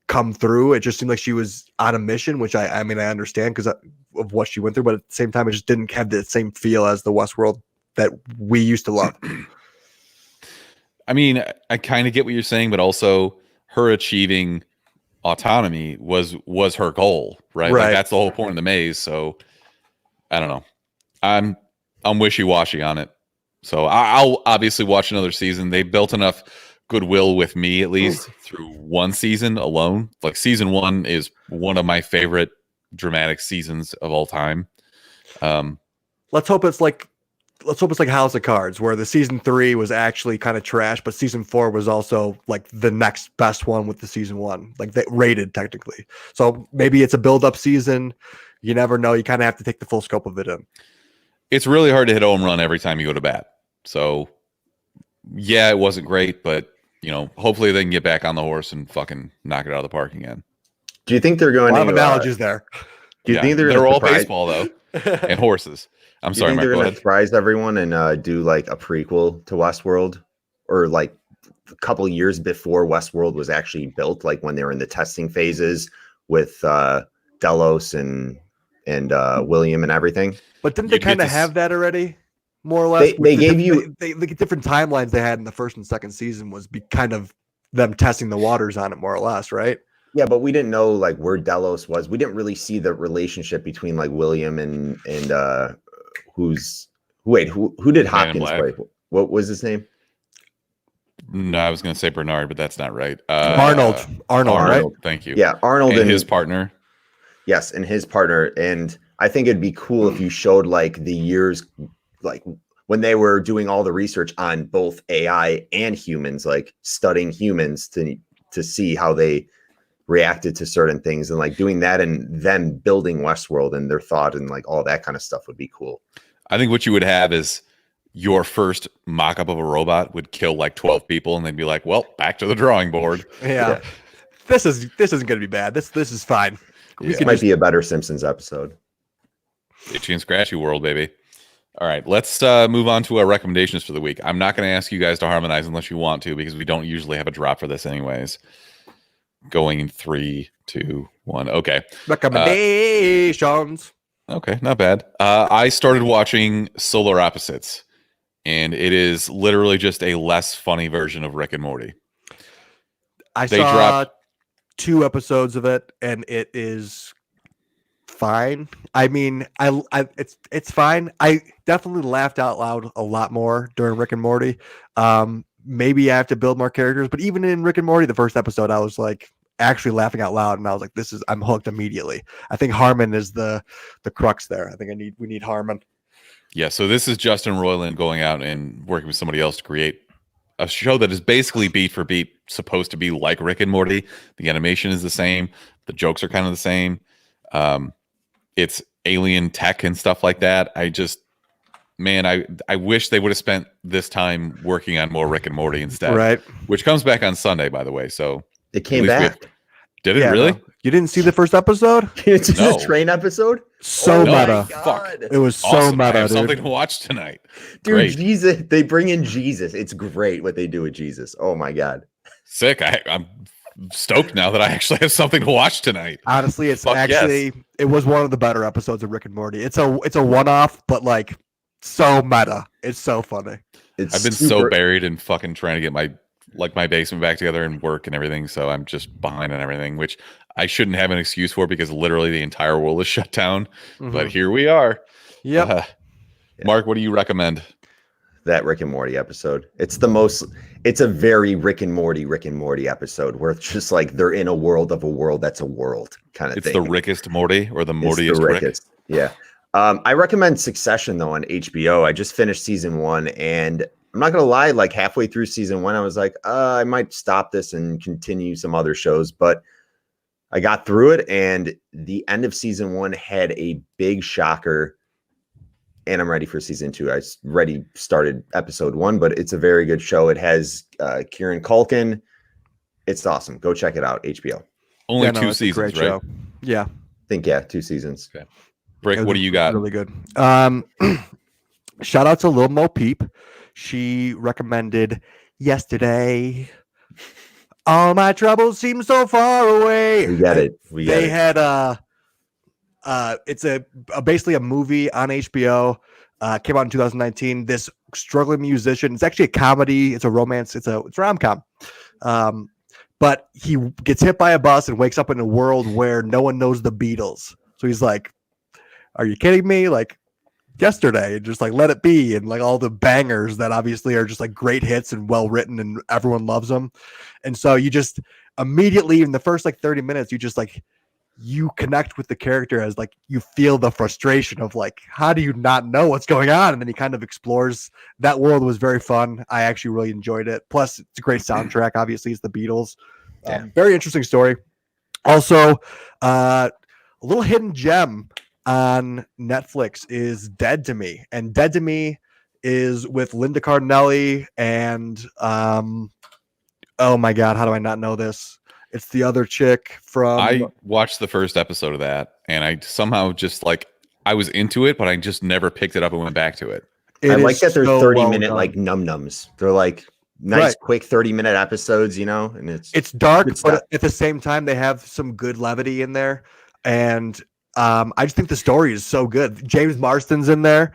Speaker 3: come through. It just seemed like she was on a mission, which I mean I understand because of what she went through, but at the same time, it just didn't have the same feel as the Westworld that we used to love.
Speaker 1: I mean, I kind of get what you're saying, but also her achieving autonomy was her goal, right? Like that's the whole point of the maze. So I don't know. I'm wishy-washy on it. So I'll obviously watch another season. They built enough goodwill with me, at least through one season alone. Like season 1 is one of my favorite dramatic seasons of all time.
Speaker 3: Let's hope it's like House of Cards, where the season 3 was actually kind of trash, but season 4 was also like the next best one with the season 1, like they rated technically. So maybe it's a build-up season. You never know. You kind of have to take the full scope of it in.
Speaker 1: It's really hard to hit a home run every time you go to bat. So yeah, it wasn't great, but hopefully they can get back on the horse and fucking knock it out of the park again.
Speaker 2: Do you think they're going
Speaker 3: a lot
Speaker 2: to
Speaker 3: of analogies there?
Speaker 2: Do you think
Speaker 1: they're all baseball though and horses? I'm sorry, Mark,
Speaker 2: they're going to surprise everyone and do like a prequel to Westworld, or like a couple years before Westworld was actually built, like when they were in the testing phases with Delos and William and everything?
Speaker 3: But didn't they kind of have that already, more or less?
Speaker 2: They gave you
Speaker 3: the different timelines they had in the first and second season was kind of them testing the waters on it, more or less, right?
Speaker 2: Yeah, but we didn't know like where Delos was. We didn't really see the relationship between like William and who did Hopkins play? What was his name?
Speaker 1: No, I was going to say Bernard, but that's not right.
Speaker 3: Arnold, right?
Speaker 1: Thank you.
Speaker 2: Yeah, Arnold
Speaker 1: and his partner.
Speaker 2: Yes, and his partner. And I think it'd be cool if you showed like the years, like when they were doing all the research on both AI and humans, like studying humans to see how they reacted to certain things, and like doing that and then building Westworld and their thought and like all that kind of stuff would be cool.
Speaker 1: I think what you would have is your first mock-up of a robot would kill like 12 people and they'd be like, well, back to the drawing board.
Speaker 3: Yeah. This isn't going to be bad. This is fine.
Speaker 2: This might be a better Simpsons episode.
Speaker 1: Itchy and Scratchy world, baby. All right, let's move on to our recommendations for the week. I'm not going to ask you guys to harmonize unless you want to, because we don't usually have a drop for this anyways. Going in 3, 2, 1. Okay.
Speaker 3: Recommendations.
Speaker 1: Okay, not bad. I started watching Solar Opposites, and it is literally just a less funny version of Rick and Morty.
Speaker 3: I saw 2 episodes of it, and it is fine. I mean, it's fine. I definitely laughed out loud a lot more during Rick and Morty. Maybe I have to build more characters, but even in Rick and Morty, the first episode, I was like actually laughing out loud, and I was like, I'm hooked immediately. I think Harmon is the crux there. I think we need Harmon.
Speaker 1: Yeah, so this is Justin Roiland going out and working with somebody else to create a show that is basically beat for beat supposed to be like Rick and Morty. The animation is the same. The jokes are kind of the same. It's alien tech and stuff like that. I wish they would have spent this time working on more Rick and Morty instead.
Speaker 3: Right.
Speaker 1: Which comes back on Sunday, by the way. So
Speaker 2: it came back.
Speaker 1: Did it really?
Speaker 3: No. You didn't see the first episode?
Speaker 2: The train episode?
Speaker 3: So meta.
Speaker 1: Fuck.
Speaker 3: It was so
Speaker 1: awesome.
Speaker 3: meta.
Speaker 1: I have
Speaker 3: dude.
Speaker 1: something to watch tonight.
Speaker 2: Dude,
Speaker 1: Great.
Speaker 2: Jesus. They bring in Jesus. It's great what they do with Jesus. Oh my God.
Speaker 1: Sick. I'm stoked now that I actually have something to watch tonight.
Speaker 3: Honestly, it was one of the better episodes of Rick and Morty. It's a one-off, but like so meta. It's so funny.
Speaker 1: I've been so buried in fucking trying to get my basement back together and work and everything, so I'm just behind on everything, which I shouldn't have an excuse for because literally the entire world is shut down. Mm-hmm. But here we are.
Speaker 3: Yep.
Speaker 1: Mark, what do you recommend?
Speaker 2: That Rick and Morty episode. It's a very Rick and Morty episode where it's just like they're in a world of a world that's a world kind of thing.
Speaker 1: It's the Rickest Morty or the Mortiest Rick.
Speaker 2: Yeah. I recommend Succession though on HBO. I just finished season 1, and I'm not gonna lie, like halfway through season 1, I was like, I might stop this and continue some other shows, but I got through it, and the end of season 1 had a big shocker, and I'm ready for season 2. I already started episode 1, but it's a very good show. It has Kieran Culkin. It's awesome. Go check it out. HBO.
Speaker 1: Only 2 seasons, right?
Speaker 3: Show. Yeah.
Speaker 2: think, yeah, 2 seasons.
Speaker 1: Okay. Brick, what do you got?
Speaker 3: Really good. Shout out to Lil Mo Peep. She recommended Yesterday. All my troubles seem so far away.
Speaker 2: We get it.
Speaker 3: They had it's basically a movie on HBO. Came out in 2019. This struggling musician. It's actually a comedy. It's a romance. It's a rom-com. But he gets hit by a bus and wakes up in a world where no one knows the Beatles. So he's like, "Are you kidding me?" Like Yesterday, just like Let It Be, and like all the bangers that obviously are just like great hits and well written, and everyone loves them. And so you just immediately in the first like 30 minutes, you just like you connect with the character as like you feel the frustration of like, how do you not know what's going on? And then he kind of explores that world. Was very fun. I actually really enjoyed it. Plus, it's a great soundtrack. Obviously, it's the Beatles. Very interesting story. Also, a little hidden gem on Netflix is Dead to Me, and Dead to Me is with Linda Cardinelli and oh my god, how do I not know this? It's the other chick from.
Speaker 1: I watched the first episode of that, and I somehow just like I was into it, but I just never picked it up and went back to it.
Speaker 2: I like that they're 30-minute like num-nums. They're like nice, quick 30-minute episodes, you know, and it's
Speaker 3: dark, but at the same time they have some good levity in there, and I just think the story is so good. James Marsden's in there.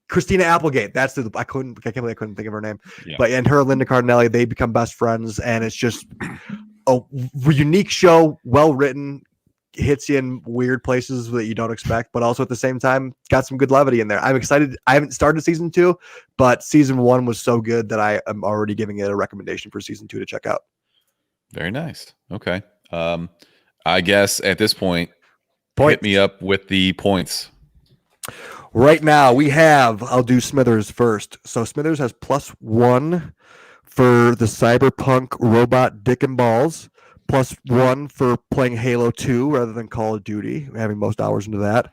Speaker 3: Christina Applegate. That's I can't believe I couldn't think of her name. Yeah. But and her and Linda Cardinelli, they become best friends, and it's just a unique show, well written, hits you in weird places that you don't expect, but also at the same time got some good levity in there. I'm excited. I haven't started season 2, but season 1 was so good that I am already giving it a recommendation for season 2 to check out.
Speaker 1: Very nice. Okay. I guess at this point, hit me up with the points.
Speaker 3: Right now we have, I'll do Smithers first. So Smithers has +1 for the cyberpunk robot Dick and Balls, +1 for playing Halo 2 rather than Call of Duty, having most hours into that.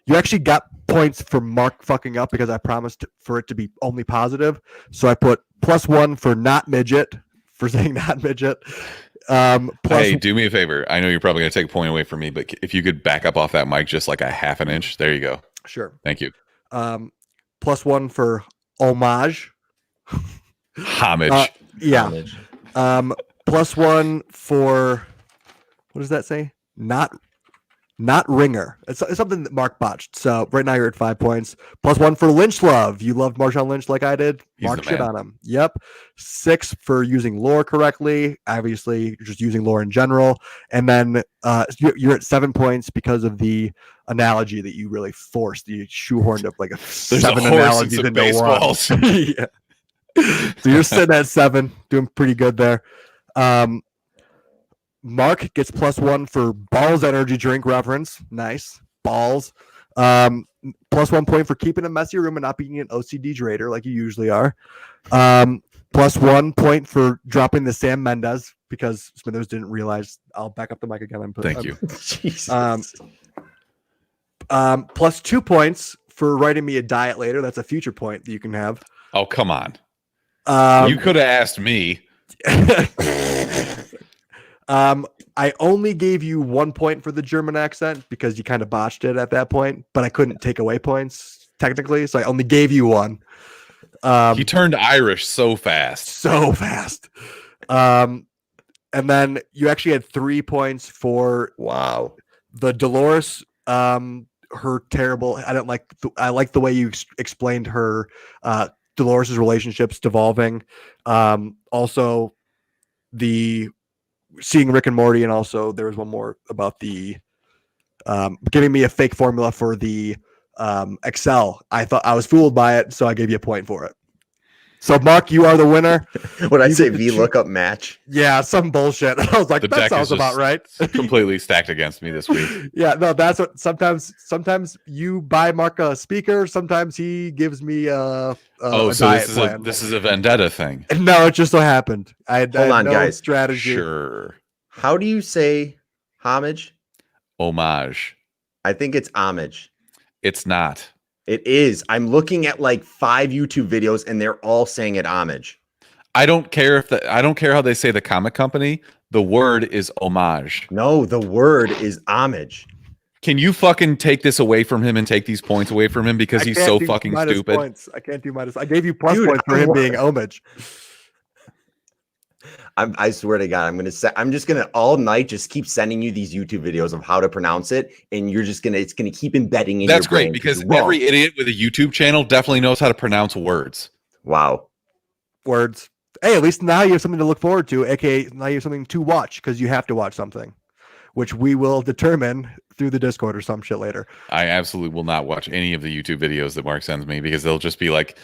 Speaker 3: You actually got points for Mark fucking up because I promised for it to be only positive. So I put +1 for not midget, for saying not midget.
Speaker 2: Hey,
Speaker 1: do me a favor. I know you're probably going to take a point away from me, but if you could back up off that mic just like a half an inch, there you go.
Speaker 3: Sure.
Speaker 1: Thank you.
Speaker 3: +1 for homage.
Speaker 1: Homage.
Speaker 3: Yeah. Homage. +1 for, what does that say? Not ringer. It's something that Mark botched. So right now you're at 5 points. +1 for Lynch love. You loved Marshawn Lynch like I did. Mark shit on him. Yep. 6 for using lore correctly. Obviously, just using lore in general. And then you're at 7 points because of the analogy that you really forced. You shoehorned up like
Speaker 1: There's
Speaker 3: 7
Speaker 1: a
Speaker 3: analogies into
Speaker 1: baseballs.
Speaker 3: one. Yeah. So you're sitting at 7, doing pretty good there. Mark gets +1 for balls energy drink reference. Nice. Balls. +1 point for keeping a messy room and not being an OCD drader like you usually are. +1 point for dropping the Sam Mendes because Smithers didn't realize. I'll back up the mic again.
Speaker 1: Thank you.
Speaker 3: Jesus. +2 points for writing me a diet later. That's a future point that you can have.
Speaker 1: Oh, come on. You could have asked me.
Speaker 3: I only gave you 1 point for the German accent because you kind of botched it at that point, but I couldn't take away points technically, so I only gave you 1.
Speaker 1: He turned Irish so fast.
Speaker 3: And then you actually had 3 points for the Dolores. Her terrible. I like the way you explained her Dolores' relationships devolving. Also the seeing Rick and Morty, and also there was one more about the giving me a fake formula for the Excel. I thought I was fooled by it, so I gave you a point for it. So Mark, you are the winner.
Speaker 2: What I say, VLOOKUP match?
Speaker 3: Yeah, some bullshit. I was like, that sounds about right.
Speaker 1: Completely stacked against me this week.
Speaker 3: Yeah, no, that's what sometimes you buy Mark a speaker, sometimes he gives me a
Speaker 1: so this is a vendetta thing.
Speaker 3: No, it just so happened.
Speaker 2: Hold on,
Speaker 3: no
Speaker 2: guys.
Speaker 3: Strategy.
Speaker 1: Sure.
Speaker 2: How do you say homage?
Speaker 1: Homage.
Speaker 2: I think it's homage.
Speaker 1: It's not.
Speaker 2: It is. I'm looking at like 5 YouTube videos and they're all saying it homage.
Speaker 1: I don't care I don't care how they say the comic company. The word is homage.
Speaker 2: No, the word is homage.
Speaker 1: Can you fucking take this away from him and take these points away from him because
Speaker 3: I
Speaker 1: he's
Speaker 3: can't
Speaker 1: so
Speaker 3: do
Speaker 1: fucking
Speaker 3: minus
Speaker 1: stupid?
Speaker 3: Points. I can't do minus. I gave you plus
Speaker 2: Dude,
Speaker 3: points for him being homage.
Speaker 2: I swear to God, I'm just gonna all night just keep sending you these YouTube videos of how to pronounce it, and it's gonna keep embedding in
Speaker 1: That's
Speaker 2: your brain
Speaker 1: great because
Speaker 2: you're wrong.
Speaker 1: every idiot with a YouTube channel definitely knows how to pronounce words.
Speaker 2: Wow.
Speaker 3: Words. Hey, at least now you have something to look forward to, aka now you have something to watch because you have to watch something, which we will determine through the Discord or some shit later.
Speaker 1: I absolutely will not watch any of the YouTube videos that Mark sends me because they'll just be like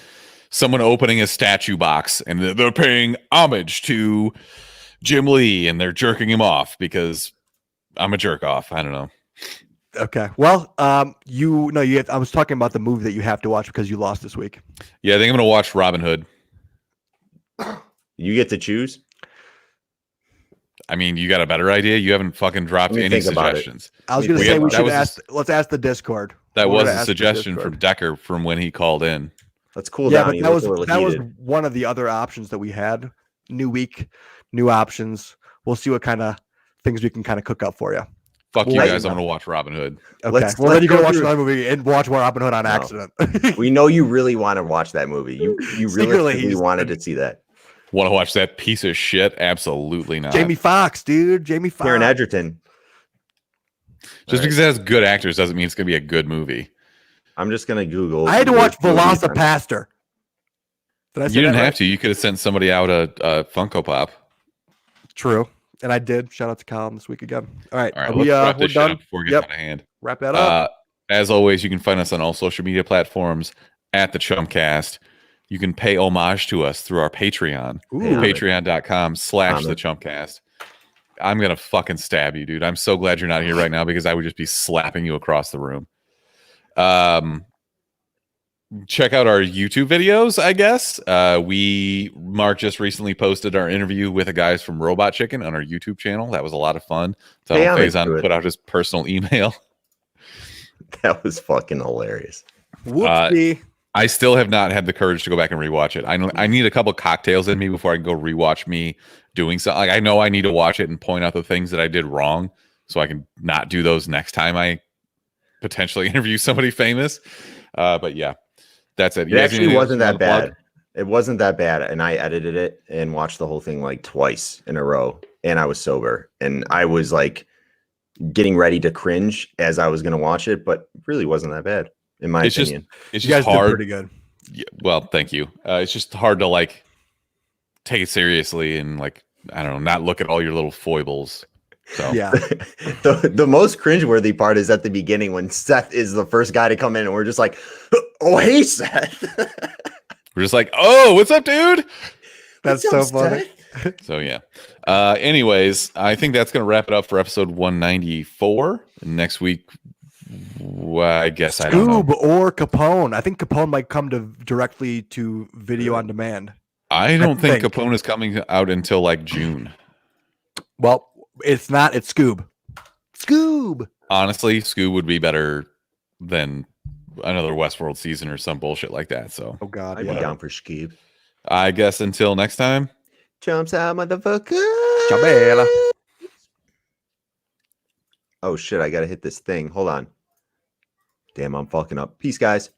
Speaker 1: someone opening a statue box and they're paying homage to Jim Lee and they're jerking him off because I'm a jerk off. I don't know.
Speaker 3: Okay. Well, I was talking about the movie that you have to watch because you lost this week.
Speaker 1: Yeah, I think I'm gonna watch Robin Hood.
Speaker 2: You get to choose.
Speaker 1: I mean, you got a better idea? You haven't fucking dropped
Speaker 2: Let me
Speaker 1: any
Speaker 2: think about it.
Speaker 1: suggestions.
Speaker 3: I was going to
Speaker 2: We
Speaker 3: say
Speaker 2: have-
Speaker 3: we
Speaker 2: that
Speaker 3: should
Speaker 1: was a-
Speaker 3: ask. Let's ask the Discord.
Speaker 1: That
Speaker 3: We're
Speaker 1: was
Speaker 3: gonna
Speaker 1: a
Speaker 3: ask the
Speaker 1: suggestion
Speaker 3: Discord.
Speaker 1: from Decker from when he called in.
Speaker 2: Let's cool
Speaker 3: Yeah,
Speaker 2: down.
Speaker 3: but
Speaker 2: He
Speaker 3: that
Speaker 2: looks
Speaker 3: was
Speaker 2: a little heated.
Speaker 3: one of the other options that we had. New week, new options. We'll see what kind of things we can kind of cook up for you.
Speaker 1: Fuck
Speaker 3: Well,
Speaker 1: you
Speaker 3: I-
Speaker 1: guys. I'm gonna watch Robin Hood.
Speaker 3: Okay.
Speaker 2: Let's-
Speaker 3: Well, then
Speaker 2: let's
Speaker 3: you go
Speaker 2: go
Speaker 3: watch
Speaker 2: through-
Speaker 3: another movie and watch Robin Hood on
Speaker 2: No.
Speaker 3: accident.
Speaker 2: We know you really want to watch that movie. You
Speaker 3: Secretly,
Speaker 2: realistically
Speaker 3: he's-
Speaker 2: wanted to see that.
Speaker 1: Want to watch that piece of shit? Absolutely not.
Speaker 3: Jamie Foxx, dude. Jamie Foxx.
Speaker 2: Taron Egerton.
Speaker 1: Just because it has good actors doesn't mean it's gonna be a good movie.
Speaker 2: I'm just gonna Google.
Speaker 3: I had to
Speaker 2: the
Speaker 3: watch
Speaker 2: word movie then.
Speaker 3: Velocipaster. Did I say
Speaker 1: You didn't
Speaker 3: that right?
Speaker 1: have to. You could have sent somebody out a Funko Pop.
Speaker 3: True. And I did. Shout out to Colin this week again. All right.
Speaker 1: All right,
Speaker 3: Are
Speaker 1: let's
Speaker 3: we,
Speaker 1: wrap
Speaker 3: we're
Speaker 1: this shit
Speaker 3: done.
Speaker 1: up before we get
Speaker 3: Yep.
Speaker 1: out of hand.
Speaker 3: Wrap that up.
Speaker 1: As always, you can find us on all social media platforms at the Chumpcast. You can pay homage to us through our Patreon,
Speaker 3: Ooh.
Speaker 1: patreon.com/the Chumpcast. I'm going to fucking stab you, dude. I'm so glad you're not here right now because I would just be slapping you across the room. Check out our YouTube videos, I guess. Mark just recently posted our interview with the guys from Robot Chicken on our YouTube channel. That was a lot of fun. So
Speaker 2: Hey, I'm
Speaker 1: Faison
Speaker 2: into it.
Speaker 1: put out his personal email.
Speaker 2: That was fucking hilarious.
Speaker 3: Whoopsie.
Speaker 1: I still have not had the courage to go back and rewatch it. I need a couple cocktails in me before I can go rewatch me doing something. Like, I know I need to watch it and point out the things that I did wrong so I can not do those next time I potentially interview somebody famous. But yeah, that's it.
Speaker 2: It actually wasn't that bad.
Speaker 1: Plug?
Speaker 2: It wasn't that bad. And I edited it and watched the whole thing like twice in a row. And I was sober. And I was like getting ready to cringe as I was going to watch it, but it really wasn't that bad, in my opinion.
Speaker 1: It's
Speaker 3: You guys
Speaker 1: just
Speaker 3: did
Speaker 1: hard.
Speaker 3: pretty good.
Speaker 1: Yeah, well, thank you. It's just hard to like take it seriously and like, I don't know, not look at all your little foibles. So
Speaker 3: Yeah.
Speaker 2: The most cringeworthy part is at the beginning when Seth is the first guy to come in and we're just like, oh, hey, Seth.
Speaker 1: we're just like, oh, what's up, dude?
Speaker 3: That's
Speaker 2: What's
Speaker 3: so
Speaker 2: up,
Speaker 3: funny.
Speaker 2: Seth?
Speaker 1: So yeah. Anyways, I think that's gonna wrap it up for episode 194. Next week, I guess I don't know.
Speaker 3: Scoob or Capone. I think Capone might come directly to video on demand.
Speaker 1: I don't think
Speaker 3: think.
Speaker 1: Capone is coming out until like June.
Speaker 3: Well, it's not. It's Scoob. Scoob.
Speaker 1: Honestly, Scoob would be better than another Westworld season or some bullshit like that. So
Speaker 3: Oh God.
Speaker 2: I'd
Speaker 3: Yeah.
Speaker 2: be down for Skeeb.
Speaker 1: I guess until next time.
Speaker 2: Jumps out, motherfucker.
Speaker 3: Chabela.
Speaker 2: Oh, shit. I got to hit this thing. Hold on. Damn, I'm fucking up. Peace, guys.